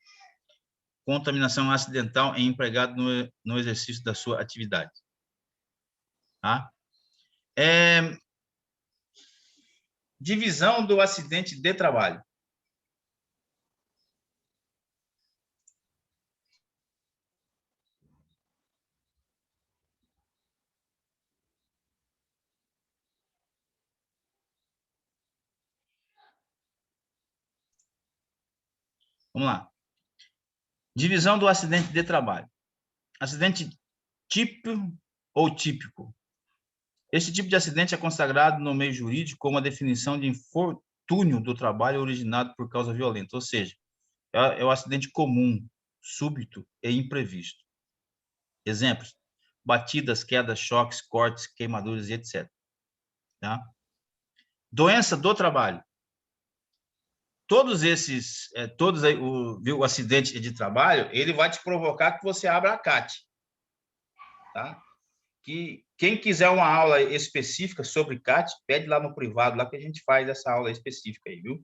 acidental em empregado no exercício da sua atividade. Tá? Divisão do acidente de trabalho. Vamos lá. Divisão do acidente de trabalho. Acidente típico ou típico. Este tipo de acidente é consagrado no meio jurídico como a definição de infortúnio do trabalho originado por causa violenta, ou seja, é o acidente comum, súbito e imprevisto. Exemplos: batidas, quedas, choques, cortes, queimaduras e etc. Tá? Doença do trabalho. Todos o acidente de trabalho, ele vai te provocar que você abra a CAT. Tá? Que quem quiser uma aula específica sobre CAT, pede lá no privado, lá que a gente faz essa aula específica aí, viu?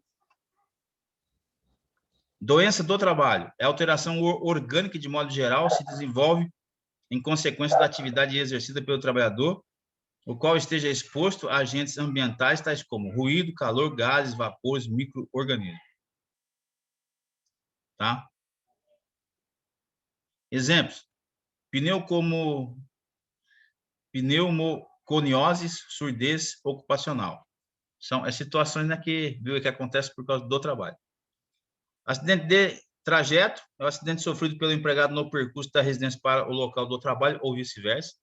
Doença do trabalho. É alteração orgânica de modo geral, se desenvolve em consequência da atividade exercida pelo trabalhador, o qual esteja exposto a agentes ambientais, tais como ruído, calor, gases, vapores, micro-organismos. Tá? Exemplos: pneumoconiose, surdez ocupacional. São as situações que acontecem por causa do trabalho. Acidente de trajeto é o acidente sofrido pelo empregado no percurso da residência para o local do trabalho ou vice-versa.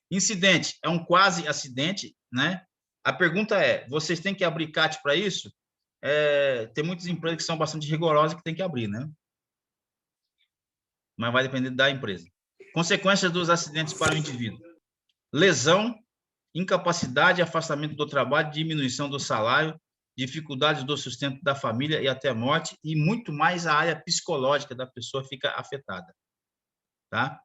Incidente é um quase acidente, né? A pergunta é: vocês têm que abrir CAT para isso? Tem muitas empresas que são bastante rigorosas que tem que abrir, né? Mas vai depender da empresa. Consequências dos acidentes para o indivíduo: lesão, incapacidade, afastamento do trabalho, diminuição do salário, dificuldades do sustento da família e até morte, e muito mais a área psicológica da pessoa fica afetada. Tá?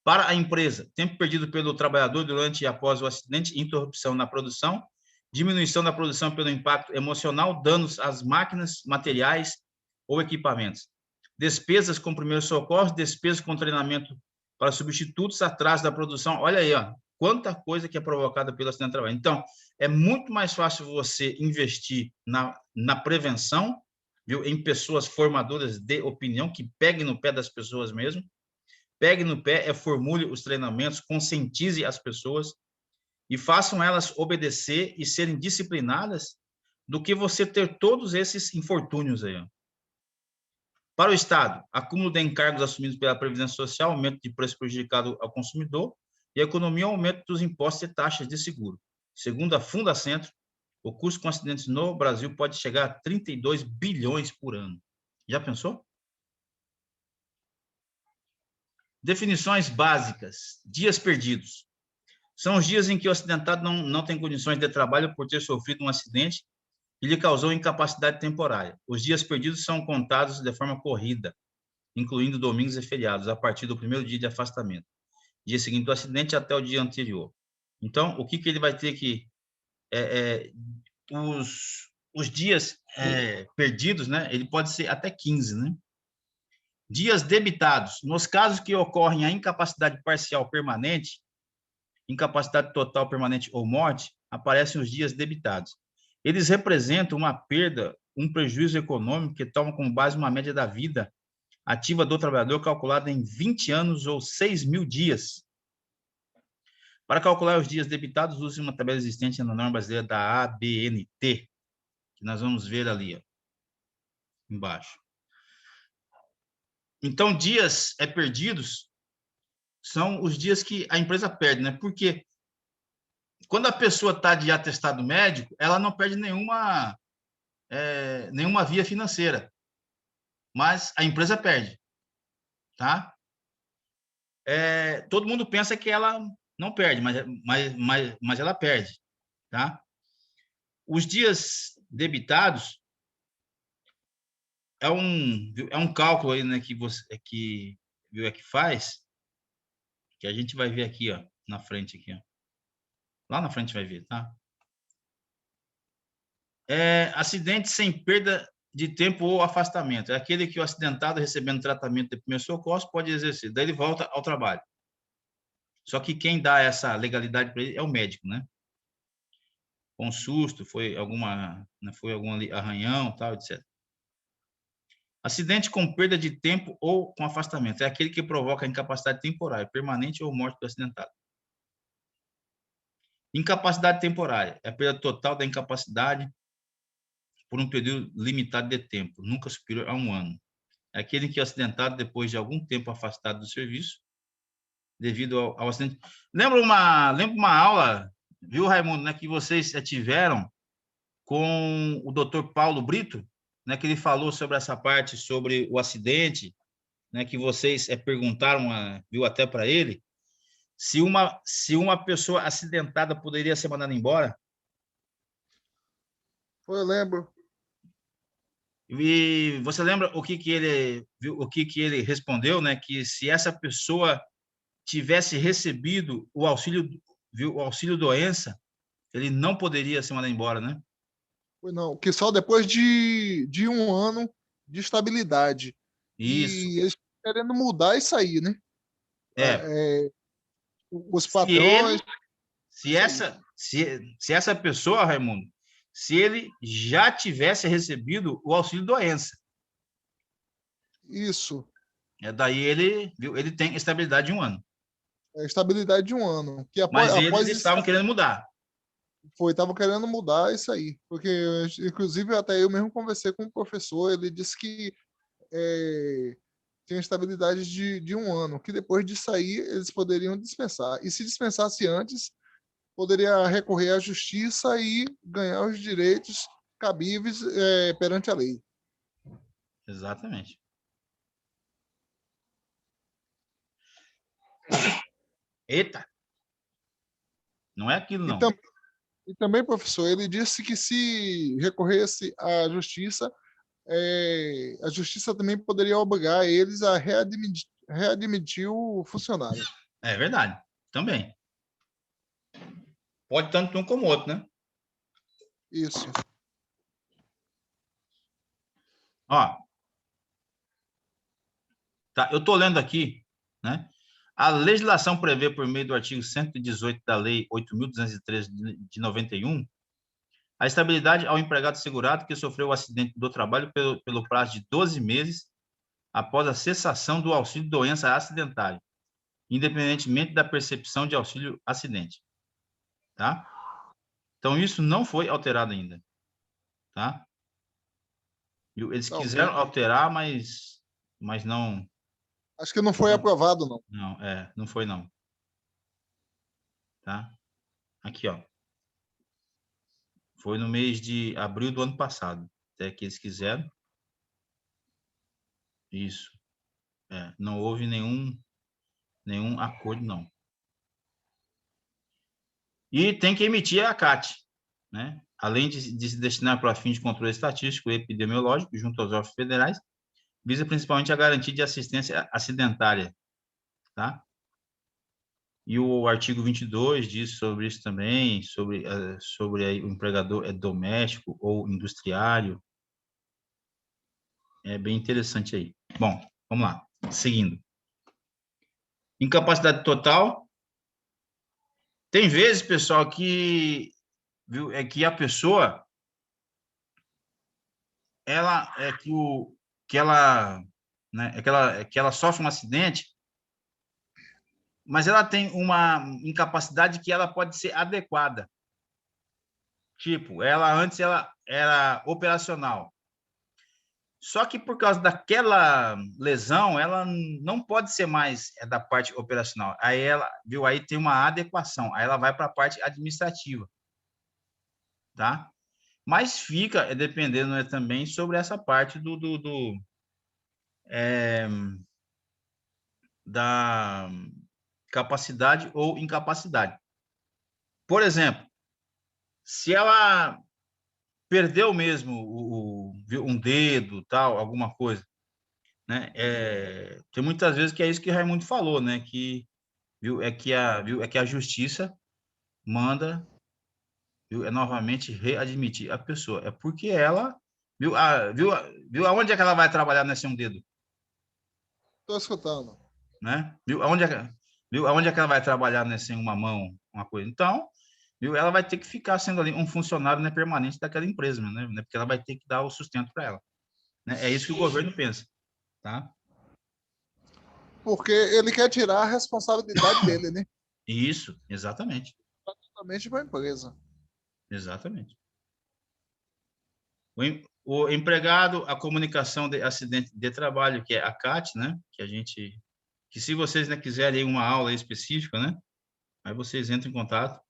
Para a empresa: tempo perdido pelo trabalhador durante e após o acidente, interrupção na produção, diminuição da produção pelo impacto emocional, danos às máquinas, materiais ou equipamentos. Despesas com primeiros socorros, despesas com treinamento para substitutos, atraso da produção. Olha aí, ó, quanta coisa que é provocada pelo acidente de trabalho. Então, é muito mais fácil você investir na prevenção, viu, em pessoas formadoras de opinião, que peguem no pé das pessoas mesmo. Pegue no pé, formule os treinamentos, conscientize as pessoas e façam elas obedecer e serem disciplinadas, do que você ter todos esses infortúnios aí. Ó. Para o Estado: acúmulo de encargos assumidos pela Previdência Social, aumento de preço prejudicado ao consumidor, e a economia, aumento dos impostos e taxas de seguro. Segundo a Fundacentro, o custo com acidentes no Brasil pode chegar a 32 bilhões por ano. Já pensou? Definições básicas: dias perdidos. São os dias em que o acidentado não tem condições de trabalho por ter sofrido um acidente que lhe causou incapacidade temporária. Os dias perdidos são contados de forma corrida, incluindo domingos e feriados, a partir do primeiro dia de afastamento. Dia seguinte do acidente até o dia anterior. Então, o que ele vai ter que... os dias perdidos, né? Ele pode ser até 15, né? Dias debitados. Nos casos que ocorrem a incapacidade parcial permanente, incapacidade total, permanente ou morte, aparecem os dias debitados. Eles representam uma perda, um prejuízo econômico que toma como base uma média da vida ativa do trabalhador calculada em 20 anos ou 6.000 dias. Para calcular os dias debitados, use uma tabela existente na norma brasileira da ABNT, que nós vamos ver ali, ó, embaixo. Então, dias perdidos são os dias que a empresa perde, né? Porque quando a pessoa está de atestado médico, ela não perde nenhuma via financeira, mas a empresa perde, tá? Todo mundo pensa que ela não perde, mas ela perde, tá? Os dias debitados é um cálculo aí, né, que você que faz, que a gente vai ver aqui, ó, na frente aqui, ó. Lá na frente vai ver, tá? Acidente sem perda de tempo ou afastamento. É aquele que o acidentado recebendo tratamento de primeiro socorro pode exercer. Daí ele volta ao trabalho. Só que quem dá essa legalidade para ele é o médico, né? Com susto, foi algum arranhão, tal, etc. Acidente com perda de tempo ou com afastamento. É aquele que provoca incapacidade temporária, permanente ou morte do acidentado. Incapacidade temporária. É a perda total da incapacidade por um período limitado de tempo, nunca superior a 1 ano. É aquele que é acidentado depois de algum tempo afastado do serviço, devido ao acidente. Lembra uma aula, viu, Raimundo, né, que vocês tiveram com o Dr. Paulo Brito, né, que ele falou sobre essa parte, sobre o acidente, né, que vocês perguntaram, viu, até para ele, se uma pessoa acidentada poderia ser mandada embora. Eu lembro. E você lembra o que ele respondeu, né? Que se essa pessoa tivesse recebido o auxílio doença, ele não poderia ser mandado embora, né? Não, que só depois de 1 ano de estabilidade. Isso. E eles querendo mudar isso aí, né? Os patrões. Se essa pessoa, Raimundo, se ele já tivesse recebido o auxílio doença. Isso. Daí ele tem estabilidade de 1 ano. Estabilidade de 1 ano. Que Mas eles estavam querendo mudar. Estavam querendo mudar isso aí. Porque, inclusive, até eu mesmo conversei com o professor, ele disse que tinha estabilidade de 1 ano, que depois disso aí eles poderiam dispensar. E se dispensasse antes, poderia recorrer à justiça e ganhar os direitos cabíveis perante a lei. Exatamente. Eita! Não é aquilo, não. E também, professor, ele disse que se recorresse à justiça também poderia obrigar eles a readmitir o funcionário. É verdade, também. Pode tanto um como o outro, né? Isso. Ó, tá, eu estou lendo aqui, né? A legislação prevê, por meio do artigo 118 da Lei 8.213 de 91, a estabilidade ao empregado segurado que sofreu o acidente do trabalho pelo prazo de 12 meses após a cessação do auxílio doença acidentária, independentemente da percepção de auxílio acidente, tá? Então, isso não foi alterado ainda, tá? Eles quiseram alterar, mas não... Acho que não foi aprovado, não. Não foi, não. Tá? Aqui, ó. Foi no mês de abril do ano passado, até que eles quiseram. Isso. Não houve nenhum acordo, não. E tem que emitir a ACAT, né? Além de se destinar para fins de controle estatístico e epidemiológico junto aos órgãos federais, visa principalmente a garantia de assistência acidentária, tá? E o artigo 22 diz sobre isso também, sobre aí, o empregador doméstico ou industriário. É bem interessante aí. Bom, vamos lá, seguindo. Incapacidade total Tem vezes, pessoal, que, viu, é que a pessoa, ela é que o que ela, né, é que ela sofre um acidente, mas ela tem uma incapacidade que ela pode ser adequada. Tipo, ela antes ela era operacional. Só que por causa daquela lesão, ela não pode ser mais da parte operacional. Aí ela, viu, aí tem uma adequação. Aí ela vai para a parte administrativa, tá? Mas fica, dependendo, né, também sobre essa parte da capacidade ou incapacidade. Por exemplo, se ela perdeu mesmo um dedo, tal, alguma coisa, né? Tem muitas vezes que é isso que o Raimundo falou, né? Que viu, é que a justiça manda, viu, novamente readmitir a pessoa. É porque ela viu aonde é que ela vai trabalhar nesse um dedo, Estou escutando. né? Viu aonde é que ela vai trabalhar nesse uma mão, uma coisa. Então, viu, ela vai ter que ficar sendo ali um funcionário, né, permanente daquela empresa, né? Porque ela vai ter que dar o sustento para ela, né? É isso que o governo pensa, tá? Porque ele quer tirar a responsabilidade dele, né? Isso, exatamente, Totalmente para a empresa. exatamente. O empregado, a comunicação de acidente de trabalho, que é a CAT, né? Que se vocês, né, quiserem uma aula específica, né? Aí vocês entram em contato.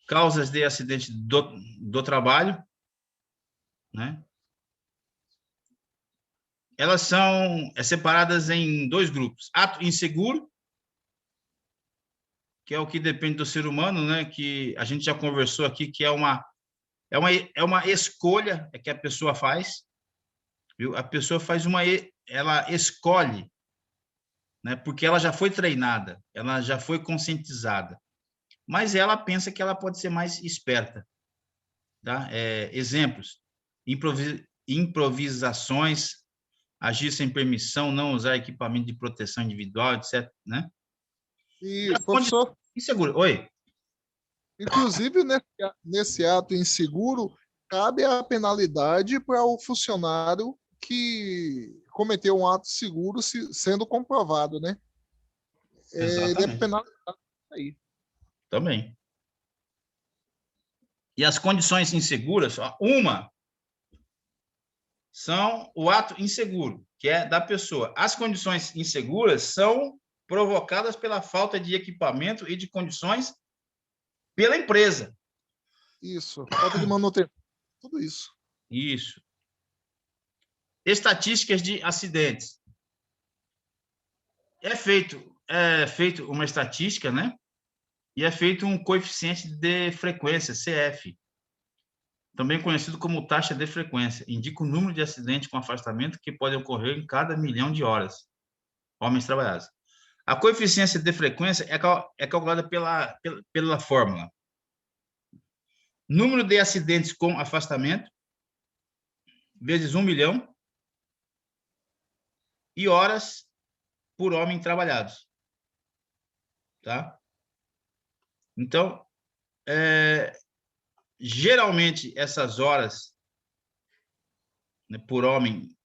Causas de acidente do trabalho, né? Elas são separadas em dois grupos. Ato inseguro, que é o que depende do ser humano, né? Que a gente já conversou aqui, que é uma escolha que a pessoa faz, viu? A pessoa ela escolhe, né? Porque ela já foi treinada, ela já foi conscientizada, mas ela pensa que ela pode ser mais esperta, tá? Exemplos: improvisações, agir sem permissão, não usar equipamento de proteção individual, etc., né? E, professor, Inseguro. Oi. inclusive nesse ato inseguro, cabe a penalidade para o funcionário que cometeu um ato seguro sendo comprovado, né? Ele é Exatamente. penalizado aí. Também. E as condições inseguras, uma são o ato inseguro, que é da pessoa. As condições inseguras são provocadas pela falta de equipamento e de condições pela empresa. Isso, falta de manutenção, tudo isso. Isso. Estatísticas de acidentes. É feito uma estatística, né? E é feito um coeficiente de frequência, CF, também conhecido como taxa de frequência. Indica o número de acidentes com afastamento que podem ocorrer em cada milhão de horas, homens trabalhados. A coeficiência de frequência é calculada pela fórmula: número de acidentes com afastamento vezes 1 milhão e horas por homem trabalhados, tá? Então, geralmente essas horas, né, por homem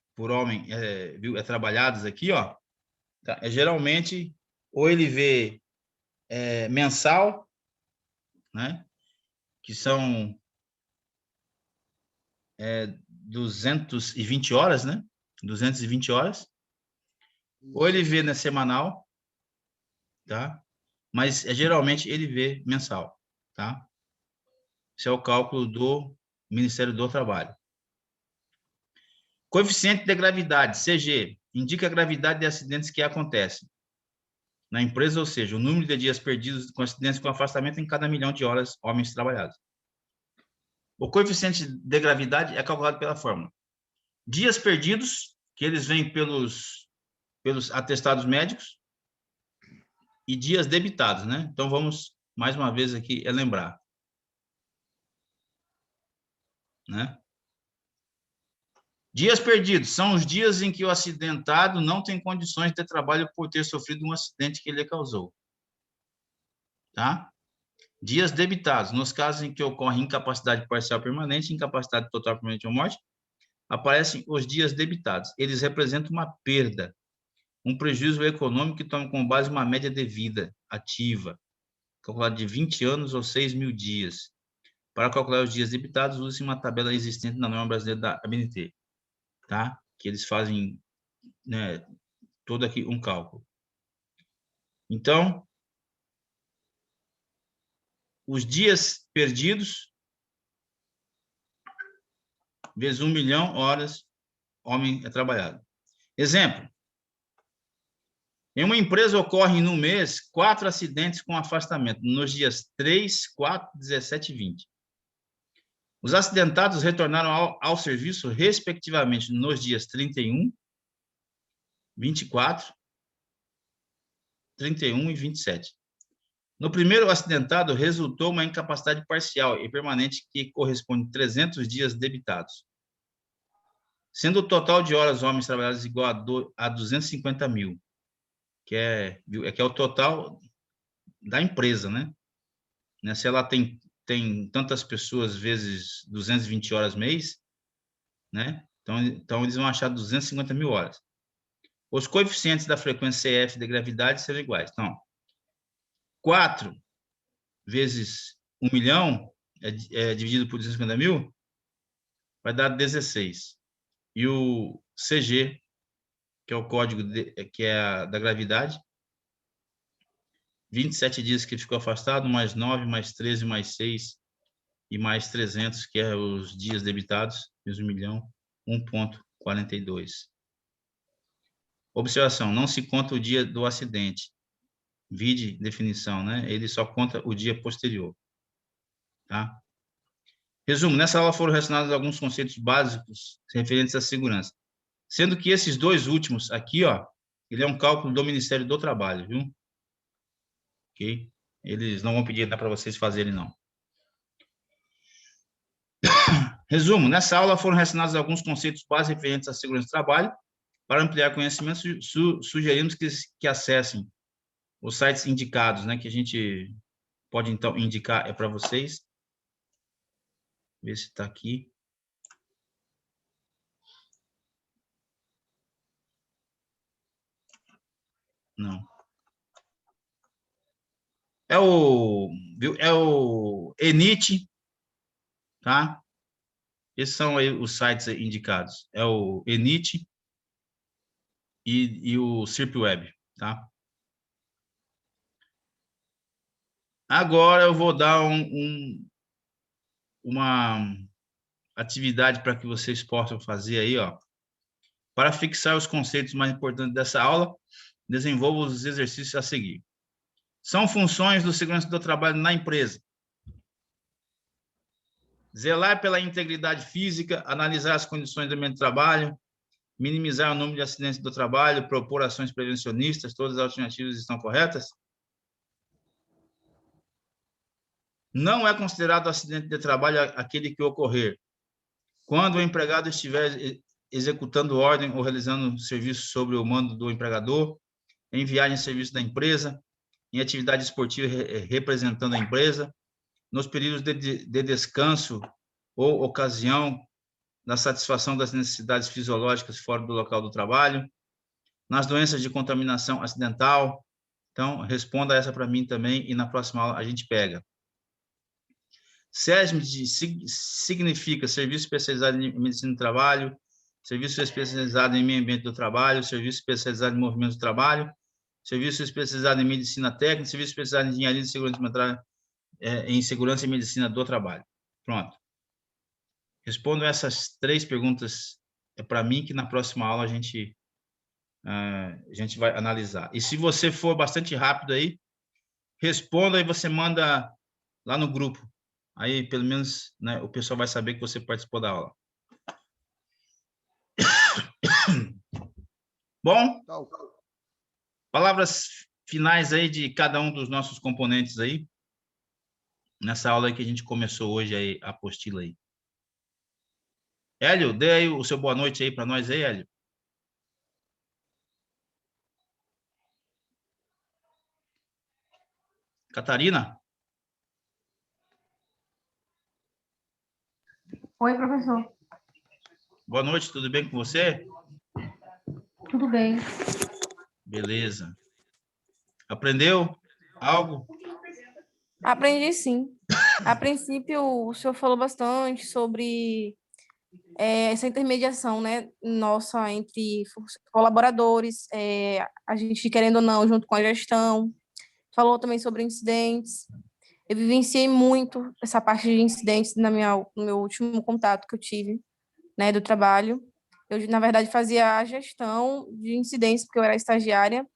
trabalhadas aqui, ó, tá? Geralmente ou ele vê mensal, né? Que são 220 horas, né? 220 horas. Ou ele vê na semanal, tá? Mas geralmente ele vê mensal, tá? Esse é o cálculo do Ministério do Trabalho. Coeficiente de gravidade, CG, indica a gravidade de acidentes que acontecem na empresa, ou seja, o número de dias perdidos com acidentes com afastamento em cada milhão de horas homens trabalhados. O coeficiente de gravidade é calculado pela fórmula: dias perdidos, que eles vêm pelos atestados médicos, e dias debitados, né? Então, vamos, mais uma vez aqui, lembrar, né? Dias perdidos são os dias em que o acidentado não tem condições de trabalho por ter sofrido um acidente que ele causou. tá? Dias debitados. Nos casos em que ocorre incapacidade parcial permanente, incapacidade total permanente ou morte, aparecem os dias debitados. Eles representam uma perda, um prejuízo econômico que toma como base uma média de vida ativa, calculada de 20 anos ou 6.000 dias. Para calcular os dias debitados, use uma tabela existente na norma brasileira da ABNT, tá? Que eles fazem, né, todo aqui um cálculo. Então, os dias perdidos vezes 1 milhão horas homem é trabalhado. Exemplo. Em uma empresa ocorrem no mês 4 acidentes com afastamento, nos dias 3, 4, 17 e 20. Os acidentados retornaram ao serviço, respectivamente, nos dias 31, 24, 31 e 27. No primeiro acidentado, resultou uma incapacidade parcial e permanente que corresponde a 300 dias debitados, sendo o total de horas homens trabalhadas igual a 250 mil, que é o total da empresa, né? Se ela tem tantas pessoas vezes 220 horas mês, né? Então eles vão achar 250 mil horas. Os coeficientes da frequência CF de gravidade serão iguais. Então, 4 vezes 1 milhão dividido por 250 mil vai dar 16. E o CG, que é o código da gravidade, 27 dias que ele ficou afastado, mais 9, mais 13, mais 6 e mais 300, que é os dias debitados, vezes 1 milhão, 1,42. Observação, não se conta o dia do acidente. Vide definição, né? Ele só conta o dia posterior. Tá? Resumo, nessa aula foram relacionados alguns conceitos básicos referentes à segurança. Sendo que esses dois últimos aqui, ó, ele é um cálculo do Ministério do Trabalho, viu? Ok? Eles não vão pedir para vocês fazerem, não. Resumo, nessa aula foram relacionados alguns conceitos básicos referentes à segurança do trabalho. Para ampliar conhecimento, sugerimos que acessem os sites indicados, né, que a gente pode, então, indicar para vocês. Ver se está aqui. Não. É o ENIT, tá? Esses são aí os sites indicados. É o ENIT e o SIRPweb, tá? Agora eu vou dar uma atividade para que vocês possam fazer aí, ó. Para fixar os conceitos mais importantes dessa aula, desenvolva os exercícios a seguir. São funções do segurança do trabalho na empresa: zelar pela integridade física, analisar as condições do ambiente de trabalho, minimizar o número de acidentes do trabalho, propor ações prevencionistas, todas as alternativas estão corretas? Não é considerado acidente de trabalho aquele que ocorrer quando o empregado estiver executando ordem ou realizando serviço sob o mando do empregador, em viagem a serviço da empresa, em atividade esportiva representando a empresa, nos períodos de descanso ou ocasião da satisfação das necessidades fisiológicas fora do local do trabalho, nas doenças de contaminação acidental. Então, responda essa para mim também e na próxima aula a gente pega. SESMID significa Serviço Especializado em Medicina do Trabalho, Serviço Especializado em Meio Ambiente do Trabalho, Serviço Especializado em Movimento do Trabalho, Serviço Especializado em Medicina Técnica, Serviço Especializado em Engenharia de Segurança em Segurança e Medicina do Trabalho. Pronto. Respondo essas 3 perguntas para mim, que na próxima aula a gente vai analisar. E se você for bastante rápido aí, responda e você manda lá no grupo. Aí, pelo menos, né, o pessoal vai saber que você participou da aula. Bom, palavras finais aí de cada um dos nossos componentes aí, nessa aula que a gente começou hoje aí, a apostila aí. Hélio, dê aí o seu boa noite aí para nós aí, Hélio. Catarina? Oi, professor. Boa noite, tudo bem com você? Tudo bem? Beleza. Aprendeu algo? Aprendi sim. A princípio, o senhor falou bastante sobre essa intermediação, né, nossa entre colaboradores, a gente querendo ou não, junto com a gestão. Falou também sobre incidentes. Eu vivenciei muito essa parte de incidentes no meu último contato que eu tive, né, do trabalho. Eu, na verdade, fazia a gestão de incidentes, porque eu era estagiária,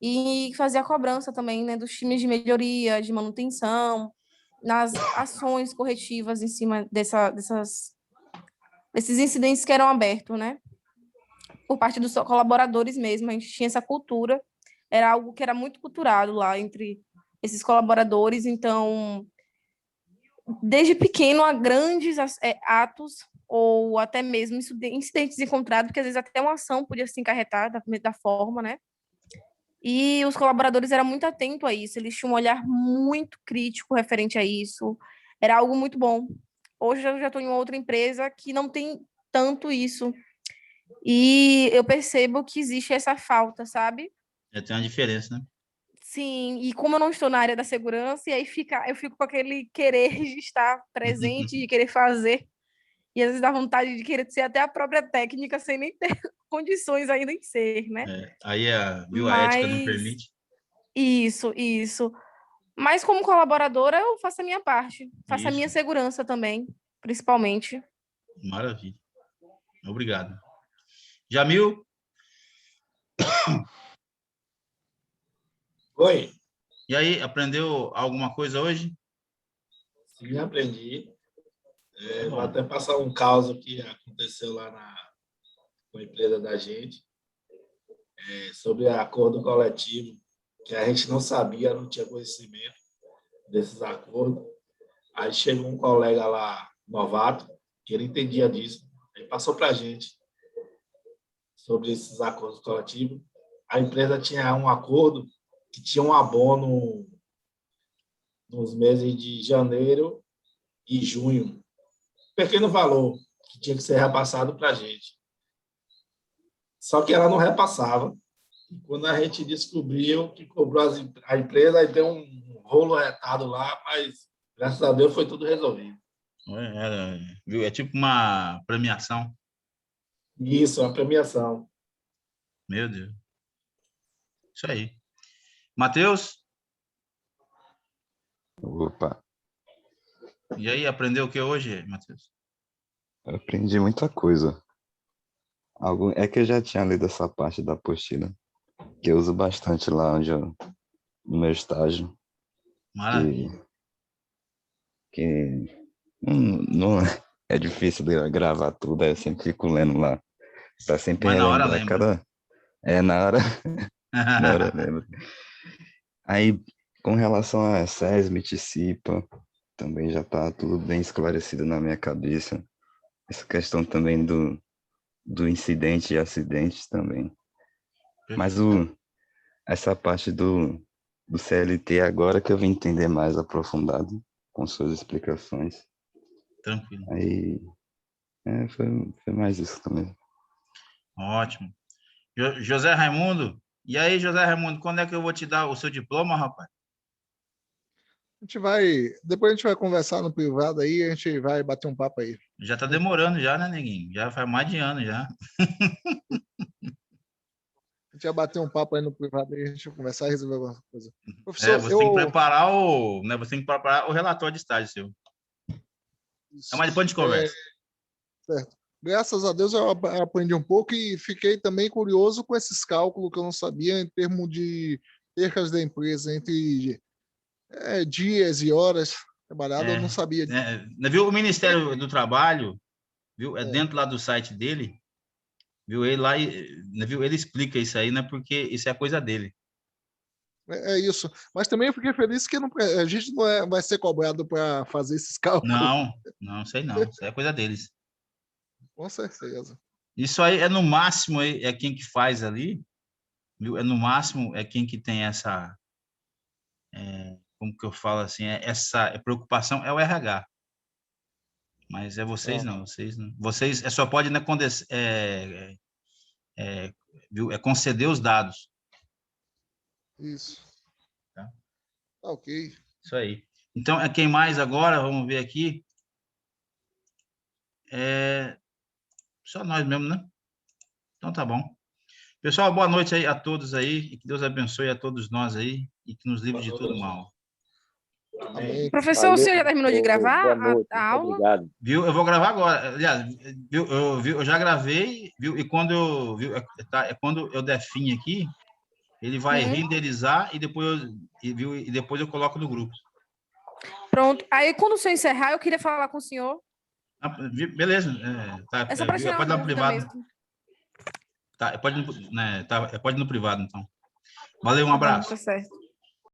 e fazia a cobrança também, né, dos times de melhoria, de manutenção, nas ações corretivas em cima desses incidentes que eram abertos, né? Por parte dos colaboradores mesmo, a gente tinha essa cultura, era algo que era muito culturado lá entre esses colaboradores, então, desde pequeno a grandes atos ou até mesmo incidentes encontrados, porque às vezes até uma ação podia se encarretar da forma, né? E os colaboradores eram muito atentos a isso, eles tinham um olhar muito crítico referente a isso, era algo muito bom. Hoje eu já estou em outra empresa que não tem tanto isso, e eu percebo que existe essa falta, sabe? Tem uma diferença, né? Sim, e como eu não estou na área da segurança, e aí eu fico com aquele querer de estar presente, de querer fazer, e às vezes dá vontade de querer ser até a própria técnica, sem nem ter condições ainda em ser, né? Aí viu, a ética não Mas permite. isso. Mas como colaboradora, eu faço a minha parte, faço a Isso, minha segurança também, principalmente. maravilha. Obrigado. Jamil? Oi, E aí, aprendeu alguma coisa hoje? sim, aprendi. Tá Vou bom. até passar um caso que aconteceu lá com a empresa da gente, sobre acordo coletivo, que a gente não sabia, não tinha conhecimento desses acordos. Aí chegou um colega lá, novato, que ele entendia disso, ele passou para a gente sobre esses acordos coletivos. A empresa tinha um acordo que tinha um abono nos meses de janeiro e junho, pequeno valor que tinha que ser repassado para a gente. Só que ela não repassava. E quando a gente descobriu que cobrou a empresa, aí deu um rolo retado lá, mas graças a Deus foi tudo resolvido. Viu? É tipo uma premiação. Isso, a premiação. Meu Deus. Isso aí. Matheus? Opa, E aí, aprendeu o que hoje, Matheus? eu aprendi muita coisa. É que eu já tinha lido essa parte da apostila, que eu uso bastante lá no meu estágio, que, Maravilha. que não é difícil de eu gravar tudo, aí eu sempre fico lendo lá, para sempre Mas na hora relembrar lembra. na hora, na hora lembra. Aí, com relação a SESMIT, CIPA, também já está tudo bem esclarecido na minha cabeça. Essa questão também do incidente e acidentes também. Mas essa parte do CLT agora que eu vim entender mais aprofundado com suas explicações. Tranquilo. Aí foi mais isso também. Ótimo. José Raimundo? E aí, José Raimundo, quando é que eu vou te dar o seu diploma, rapaz? Depois a gente vai conversar no privado aí, a gente vai bater um papo aí. Já está demorando já, né, neguinho? Já faz mais de ano já. A gente vai bater um papo aí no privado aí, a gente vai conversar e resolver alguma coisa. Professor, Você tem que preparar você tem que preparar o relatório de estágio seu. Mas depois a gente conversa. Certo. Graças a Deus eu aprendi um pouco e fiquei também curioso com esses cálculos que eu não sabia em termos de percas da empresa entre dias e horas trabalhadas, eu não sabia. Viu o Ministério do Trabalho, viu? É É. dentro lá do site dele, viu? Ele lá, viu? Ele explica isso aí, né? Porque isso é a coisa dele. É isso. Mas também eu fiquei feliz que a gente não vai ser cobrado para fazer esses cálculos. Não, sei não. Isso aí é coisa deles. Com certeza. Isso aí é no máximo é quem que faz ali, viu? É no máximo é quem que tem como que eu falo assim, essa preocupação é o RH. Mas vocês não. Vocês só pode, né, conceder os dados. Isso. Tá. Tá ok. Isso aí. Então, quem mais agora? Vamos ver aqui. Só nós mesmo, né? Então, tá bom. Pessoal, boa noite aí a todos aí. E que Deus abençoe a todos nós aí e que nos livre de todo mal. Amém. Professor, Valeu, o senhor já terminou de gravar boa noite, a aula? obrigado. Viu? Eu vou gravar agora. Aliás, eu já gravei, viu? E quando quando eu der fim aqui, ele vai renderizar e depois eu coloco no grupo. Pronto. Aí, quando o senhor encerrar, eu queria falar com o senhor. Beleza. É só para tirar pode ir uma no dúvida privado. mesmo. Tá, pode ir no privado, então. Valeu, um Tá bom, abraço. tá certo.